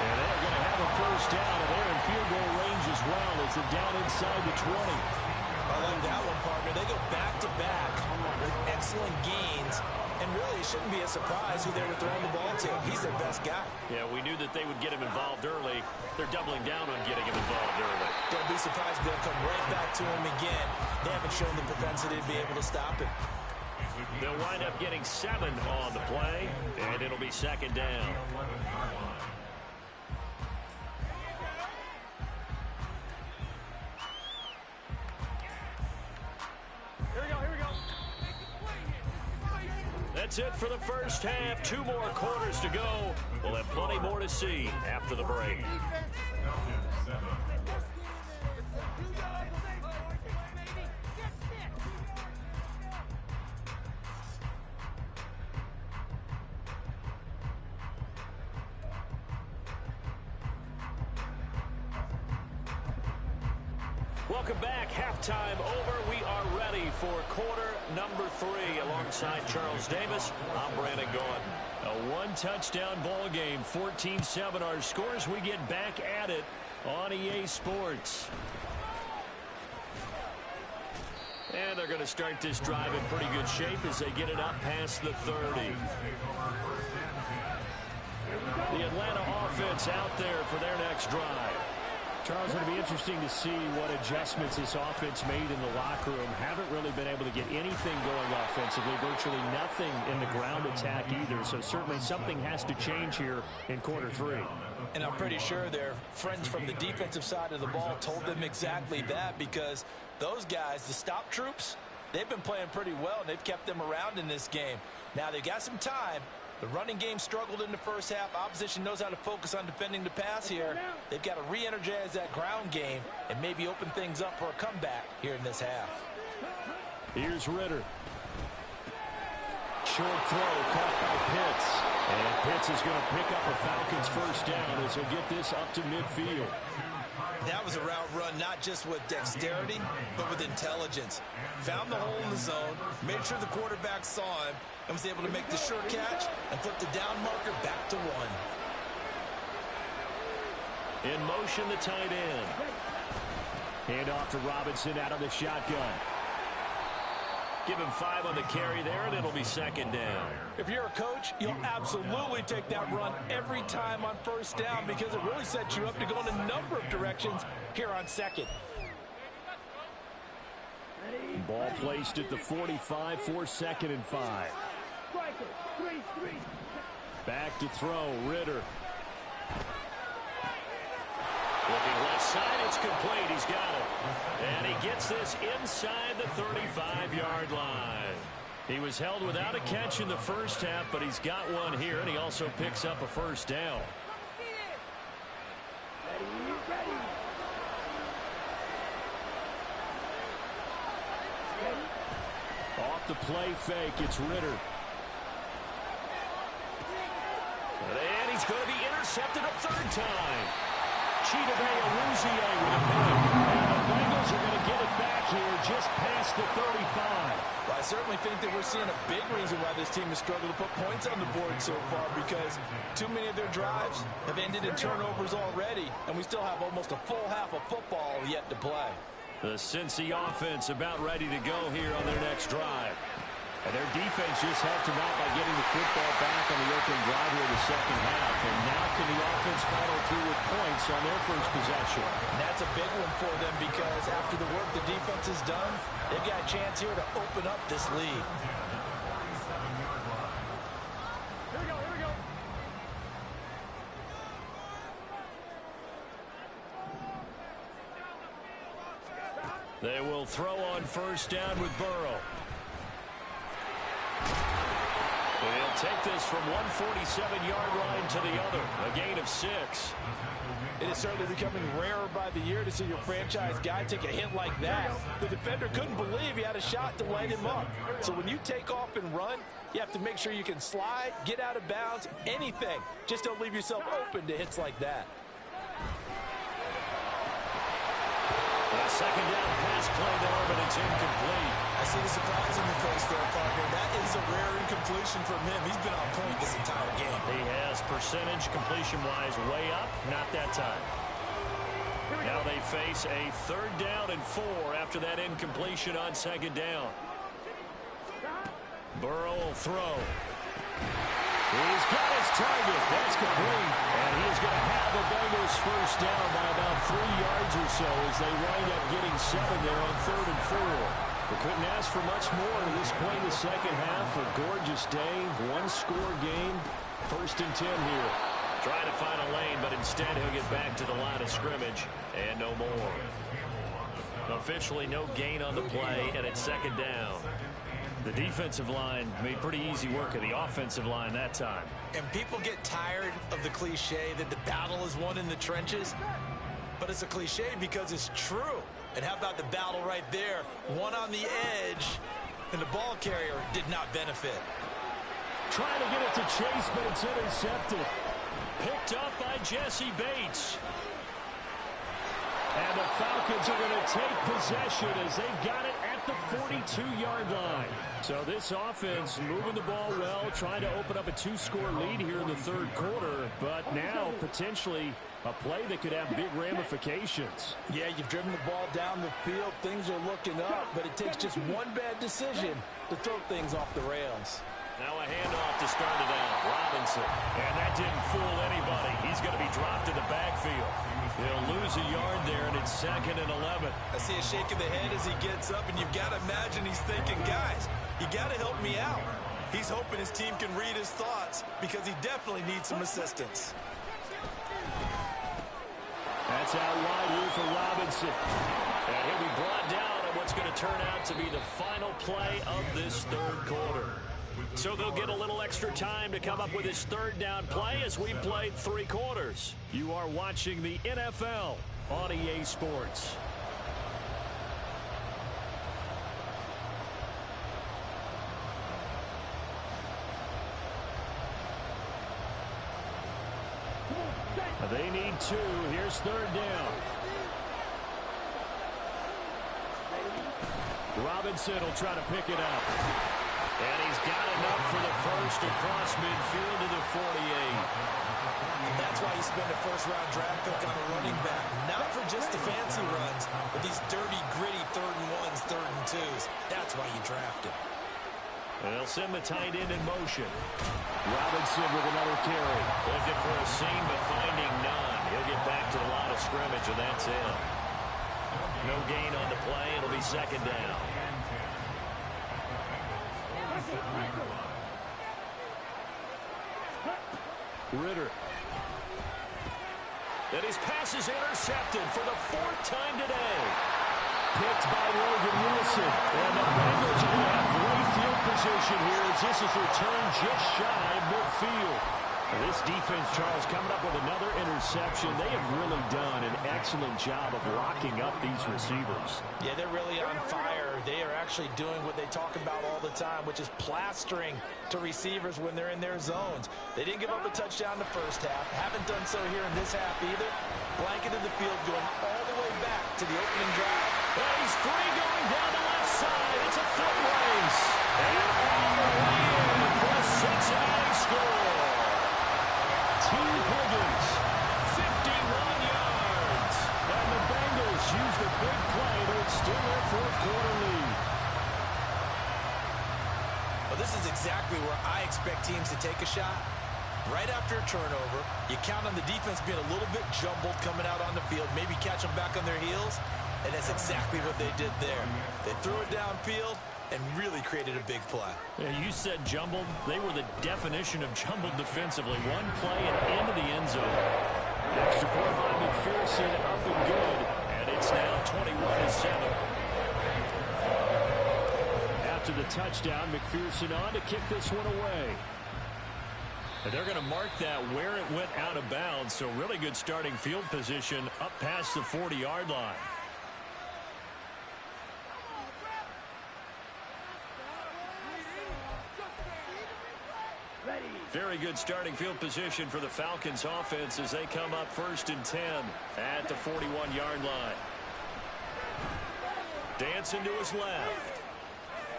And they're going to have a first down, and they're in field goal range as well as they're down inside the 20. I like that one, partner. They go back-to-back with excellent gains. And really, it shouldn't be a surprise who they were throwing the ball to. He's their best guy. Yeah, we knew that they would get him involved early. They're doubling down on getting him involved early. Don't be surprised if they'll come right back to him again. They haven't shown the propensity to be able to stop him. They'll wind up getting 7 on the play, and it'll be second down. Here we go. That's it for the first half. 2 more quarters to go. We'll have plenty more to see after the break. Welcome back. Halftime over. We are ready for quarter number 3. Alongside Charles Davis, I'm Brandon Gaudin. A one-touchdown ball game, 14-7 our scores. We get back at it on EA Sports. And they're going to start this drive in pretty good shape as they get it up past the 30. The Atlanta offense out there for their next drive. Charles, it'll be interesting to see what adjustments this offense made in the locker room. Haven't really been able to get anything going offensively, virtually nothing in the ground attack either. So certainly something has to change here in quarter 3. And I'm pretty sure their friends from the defensive side of the ball told them exactly that, because those guys, the stop troops, they've been playing pretty well, and they've kept them around in this game. Now, they've got some time. The running game struggled in the first half. Opposition knows how to focus on defending the pass here. They've got to re-energize that ground game and maybe open things up for a comeback here in this half. Here's Ritter. Short throw caught by Pitts. And Pitts is going to pick up a Falcons first down as he'll get this up to midfield. That was a route run not just with dexterity, but with intelligence. Found the hole in the zone, made sure the quarterback saw him, and was able to make the sure catch and flip the down marker back to 1. In motion, the tight end. Hand off to Robinson out of the shotgun. Give him 5 on the carry there, and it'll be second down. If you're a coach, you'll absolutely take that run every time on first down, because it really sets you up to go in a number of directions here on second. Ball placed at the 45 for second and 5. Back to throw, Ritter. Looking left side, it's complete. He's got it. And he gets this inside the 35-yard line. He was held without a catch in the first half, but he's got one here, and he also picks up a first down. Off the play fake, it's Ritter. And he's going to be intercepted a third time. Chidobe Awuzie with a pick. And the Bengals are going to get it back here just past the 35. Well, I certainly think that we're seeing a big reason why this team has struggled to put points on the board so far, because too many of their drives have ended in turnovers already, and we still have almost a full half of football yet to play. The Cincy offense about ready to go here on their next drive. And their defense just helped them out by getting the football back on the open drive here in the second half. And now can the offense follow through with points on their first possession? And that's a big one for them, because after the work the defense has done, they've got a chance here to open up this lead. Here we go, here we go. They will throw on first down with Burrow. They'll take this from one 47-yard line to the other, a gain of 6. It is certainly becoming rarer by the year to see your franchise guy take a hit like that. The defender couldn't believe he had a shot to light him up. So when you take off and run, you have to make sure you can slide, get out of bounds, anything. Just don't leave yourself open to hits like that. A second down pass play there, but it's incomplete. I see the surprise in your face there, partner. That is a rare incompletion from him. He's been on point this entire game. He has percentage completion-wise way up, not that time. Now they face a 3rd down and 4 after that incompletion on second down. Burrow will throw. He's got his target. That's complete. And he's going to have the Bengals first down by about 3 yards or so as they wind up getting 7 there on 3rd and 4. We couldn't ask for much more to this point in the second half. A gorgeous day, one-score game. 1st and 10 here. Trying to find a lane, but instead he'll get back to the line of scrimmage and no more. Officially no gain on the play, and it's 2nd down. The defensive line made pretty easy work of the offensive line that time. And people get tired of the cliche that the battle is won in the trenches. But it's a cliche because it's true. And how about the battle right there? One on the edge, and the ball carrier did not benefit. Trying to get it to Chase, but it's intercepted. Picked up by Jesse Bates. And the Falcons are going to take possession as they've got it at the 42-yard line. So this offense moving the ball well, trying to open up a 2-score lead here in the third quarter, but now potentially a play that could have big ramifications. Yeah, you've driven the ball down the field. Things are looking up, but it takes just one bad decision to throw things off the rails. Now a handoff to start it out. Robinson. And that didn't fool anybody. He's going to be dropped in the backfield. He'll lose a yard there, and it's 2nd and 11. I see a shake of the head as he gets up, and you've got to imagine he's thinking, guys, you got to help me out. He's hoping his team can read his thoughts because he definitely needs some assistance. That's out wide here for Robinson. And he'll be brought down on what's going to turn out to be the final play of this third quarter. So they'll get a little extra time to come up with his third down play as we played 3 quarters. You are watching the NFL on EA Sports. They need 2. Here's 3rd down. Robinson will try to pick it up. And he's got enough for the first across midfield to the 48. That's why you spend a first-round draft pick on a running back. Not for just the fancy runs, but these dirty, gritty 3rd and 1s, 3rd and 2s. That's why you draft him. And they'll send the tight end in motion. Robinson with another carry. Looking for a seam, but finding none. He'll get back to the line of scrimmage, and that's it. No gain on the play. It'll be 2nd down. Ritter. And his pass is intercepted for the 4th time today. Picked by Logan Wilson. And the Bengals are going to have great field position here as this is returned just shy of midfield. This defense, Charles, coming up with another interception. They have really done an excellent job of locking up these receivers. Yeah, they're really on fire. They are actually doing what they talk about all the time, which is plastering to receivers when they're in their zones. They didn't give up a touchdown the first half. Haven't done so here in this half either. Blanketed the field going all the way back to the opening drive. And he's free going down the left side. It's a foot race. And all the way in for a Cincinnati score. T. Higgins, 51 yards. And the Bengals use the big play to extend their 4th quarter lead. Well, this is exactly where I expect teams to take a shot. Right after a turnover, you count on the defense being a little bit jumbled coming out on the field, maybe catch them back on their heels, and that's exactly what they did there. They threw it downfield and really created a big play. Yeah, you said jumbled. They were the definition of jumbled defensively. One play and into the end zone. Extra point by McPherson, up and good, and it's now 21-7. After the touchdown, McPherson on to kick this one away. And they're going to mark that where it went out of bounds, so really good starting field position up past the 40-yard line. Very good starting field position for the Falcons offense as they come up 1st and 10 at the 41-yard line. Dancing to his left.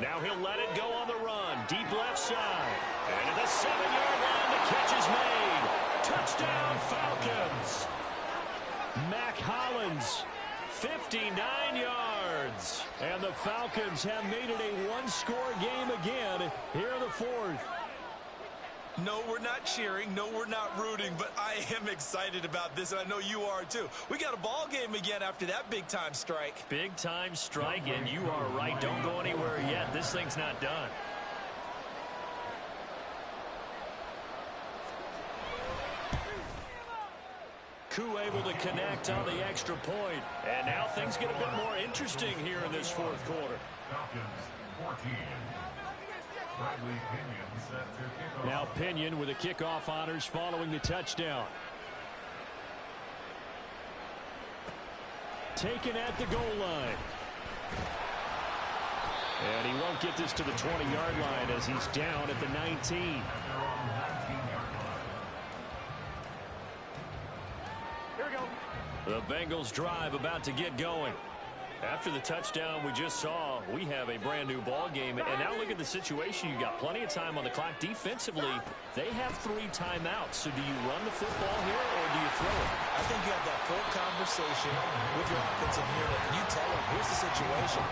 Now he'll let it go on the run. Deep left side. And at the 7-yard line, the catch is made. Touchdown, Falcons. Mac Hollins, 59 yards. And the Falcons have made it a 1-score game again here in the 4th. No, we're not cheering. No, we're not rooting, but I am excited about this, and I know you are too. We got a ball game again after that big-time strike. Big-time strike, and you are right. Don't go anywhere yet. This thing's not done. Koo able to connect on the extra point. And now things get a bit more interesting here in this 4th quarter. Falcons 14. Bradley Pinion set to kick off. Now Pinion with the kickoff honors following the touchdown. Taken at the goal line. And he won't get this to the 20-yard line as he's down at the 19. Here we go. The Bengals drive about to get going. After the touchdown we just saw, we have a brand new ball game. And now look at the situation. You got plenty of time on the clock. Defensively, they have 3 timeouts. So do you run the football here or do you throw it? I think you have that full conversation with your offensive unit. You tell them, here's the situation.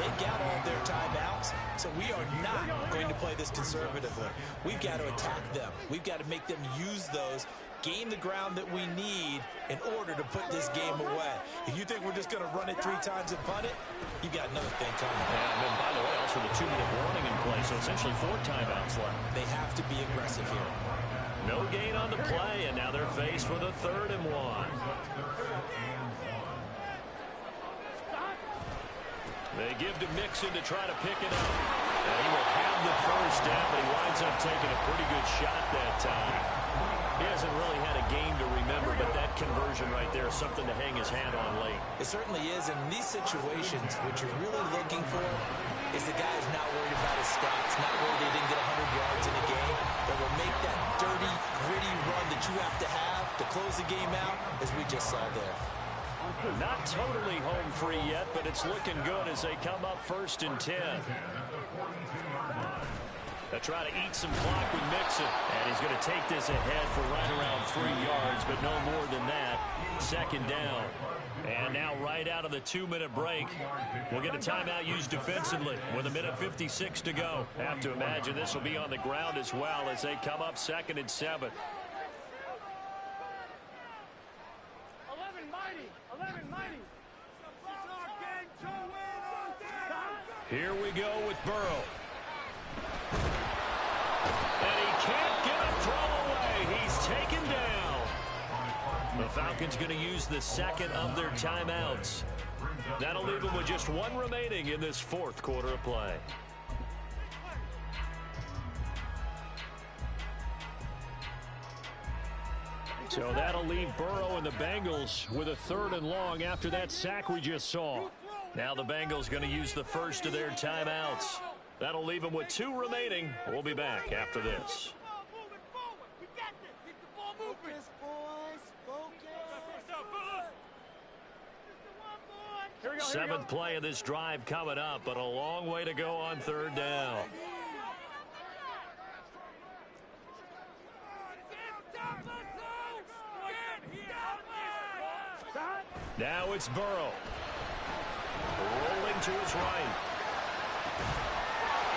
They got all their timeouts, so we are not going to play this conservatively. We've got to attack them. We've got to make them use those, gain the ground that we need in order to put this game away. If you think we're just going to run it 3 times and punt it, you got another thing coming. And then, by the way, also the 2-minute warning in play, so essentially 4 timeouts left. They have to be aggressive here. No gain on the play, and now they're faced with a 3rd and 1. They give to Mixon to try to pick it up. And he will have the first down, but he winds up taking a pretty good shot that time. He hasn't really had a game to remember, but that conversion right there is something to hang his hat on late. It certainly is. In these situations, what you're really looking for is the guy who's not worried about his stats, not worried they didn't get 100 yards in a game, that will make that dirty, gritty run that you have to close the game out, as we just saw there. Not totally home free yet, but it's looking good as they come up 1st and 10. They try to eat some clock with Mixon, and he's going to take this ahead for right around 3 yards, but no more than that. 2nd down. And now right out of the 2-minute break, we'll get a timeout used defensively with 1:56 to go. Have to imagine this will be on the ground as well as they come up 2nd and 7. Here we go with Burrow. And he can't get a throw away. He's taken down. The Falcons going to use the 2nd of their timeouts. That'll leave them with just 1 remaining in this 4th quarter of play. So that'll leave Burrow and the Bengals with a 3rd and long after that sack we just saw. Now the Bengals going to use the first of their timeouts. That'll leave them with 2 remaining. We'll be back after this. 7th play of this drive coming up, but a long way to go on 3rd down. Now it's Burrow. Rolling to his right.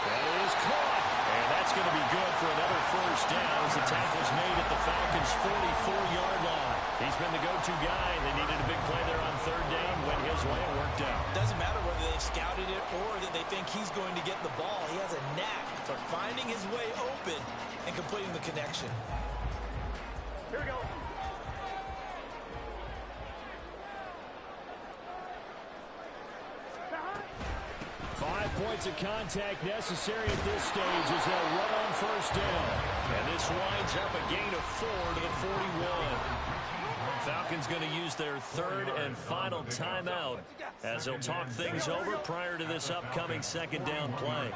That is caught. And that's going to be good for another 1st down as the tackle's made at the Falcons' 44-yard line. He's been the go-to guy. They needed a big play there on 3rd down. Went his way. It worked out. Doesn't matter whether they scouted it or that they think he's going to get the ball. He has a knack for finding his way open and completing the connection. Here we go. 5 points of contact necessary at this stage as they'll run on 1st down. And this winds up a gain of 4 to the 41. Falcons going to use their 3rd and final timeout as they'll talk things over prior to this upcoming 2nd down play.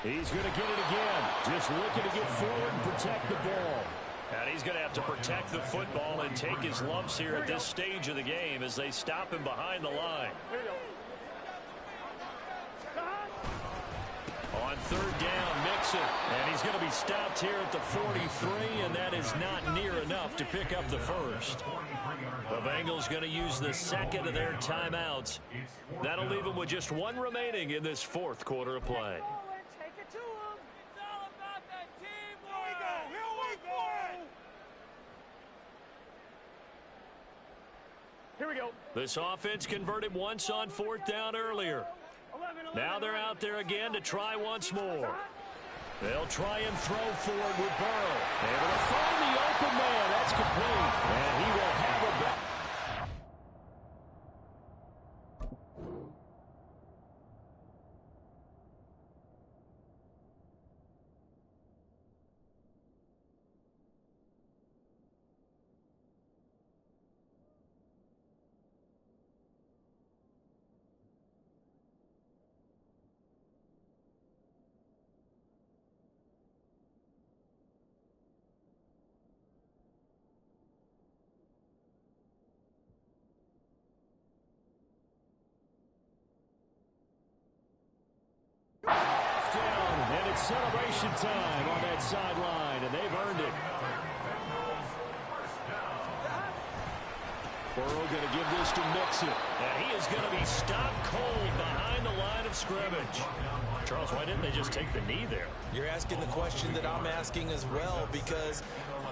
He's going to get it again. Just looking to get forward and protect the ball. And he's going to have to protect the football and take his lumps here at this stage of the game as they stop him behind the line. On 3rd down, Mixon. And he's going to be stopped here at the 43, and that is not near enough to pick up the 1st. The Bengals going to use the 2nd of their timeouts. That'll leave them with just 1 remaining in this 4th quarter of play. Here we go. This offense converted once on 4th down earlier. Now they're out there again to try once more. They'll try and throw forward with Burrow. Able to find the open man. That's complete. And he will have it back. celebration time on that sideline, and they've earned it. Burrow going to give this to Mixon. And he is going to be stopped cold behind the line of scrimmage. Charles, why didn't they just take the knee there? You're asking the question that I'm asking as well, because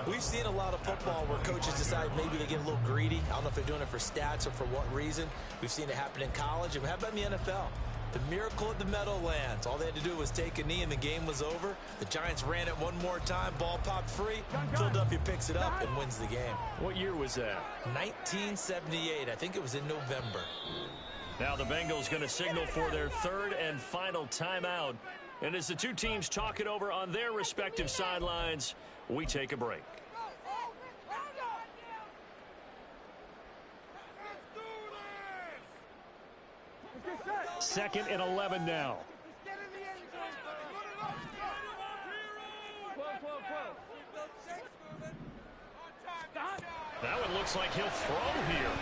we've seen a lot of football where coaches decide maybe they get a little greedy. I don't know if they're doing it for stats or for what reason. We've seen it happen in college. And how about in the NFL? The miracle of the Meadowlands. All they had to do was take a knee and the game was over. The Giants ran it one more time. Ball popped free. Philadelphia picks it up and wins the game. What year was that? 1978. I think it was in November. Now the Bengals going to signal for their third and final timeout. And as the two teams talk it over on their respective sidelines, we take a break. Second and 11 now. That one looks like he'll throw here.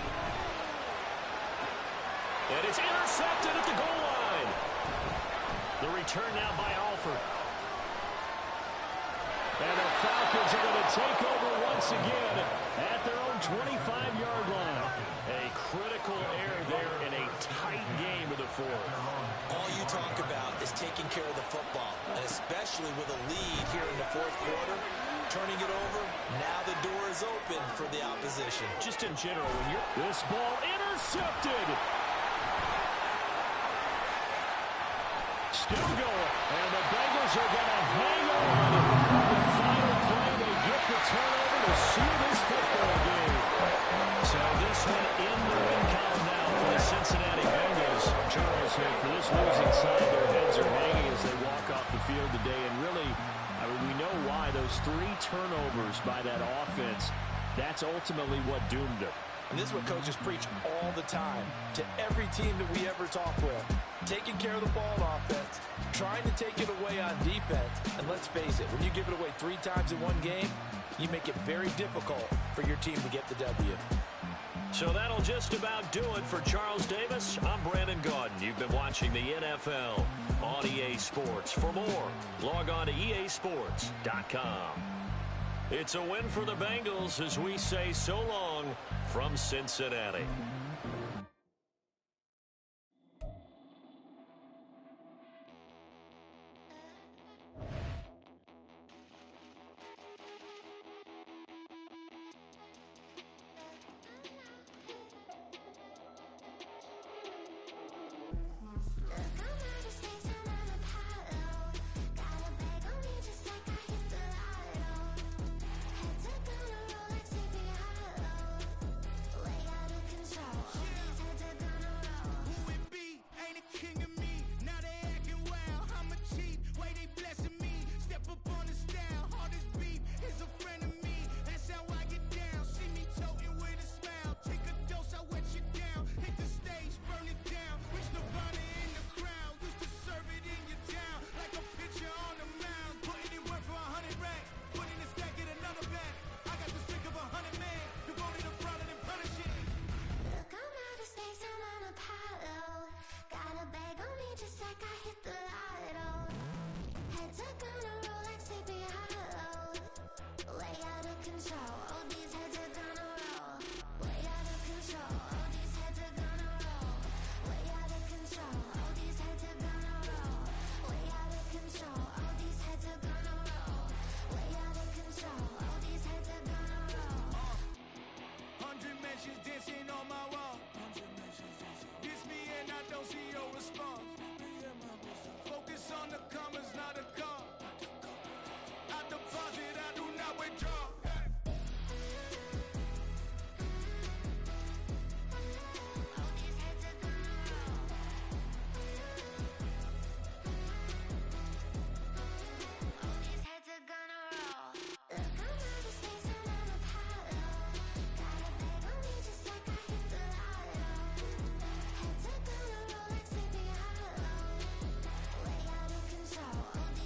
And it's intercepted at the goal line. The return now by Alford. And the Falcons are going to take over once again at their own 25-yard line. A critical error there in a tight game of the fourth. All you talk about is taking care of the football, and especially with a lead here in the fourth quarter, turning it over, now the door is open for the opposition. Just in general, when you're... This ball intercepted. Still going, and the Bengals are going to hang on. The final play, they get the turnover to seal this football game. So this one in the win column now for the Cincinnati Bengals. Charles, for this losing side, their heads are hanging as they walk off the field today. And really, I mean, we know why. Those 3 turnovers by that offense, that's ultimately what doomed them. And this is what coaches preach all the time to every team that we ever talk with. Taking care of the ball on offense, trying to take it away on defense. And let's face it, when you give it away 3 times in one game, you make it very difficult for your team to get the W. So that'll just about do it for Charles Davis. I'm Brandon Gaudin. You've been watching the NFL on EA Sports. For more, log on to easports.com. It's a win for the Bengals as we say so long from Cincinnati. Focus on the commas, not a call. I deposit, I do not withdraw.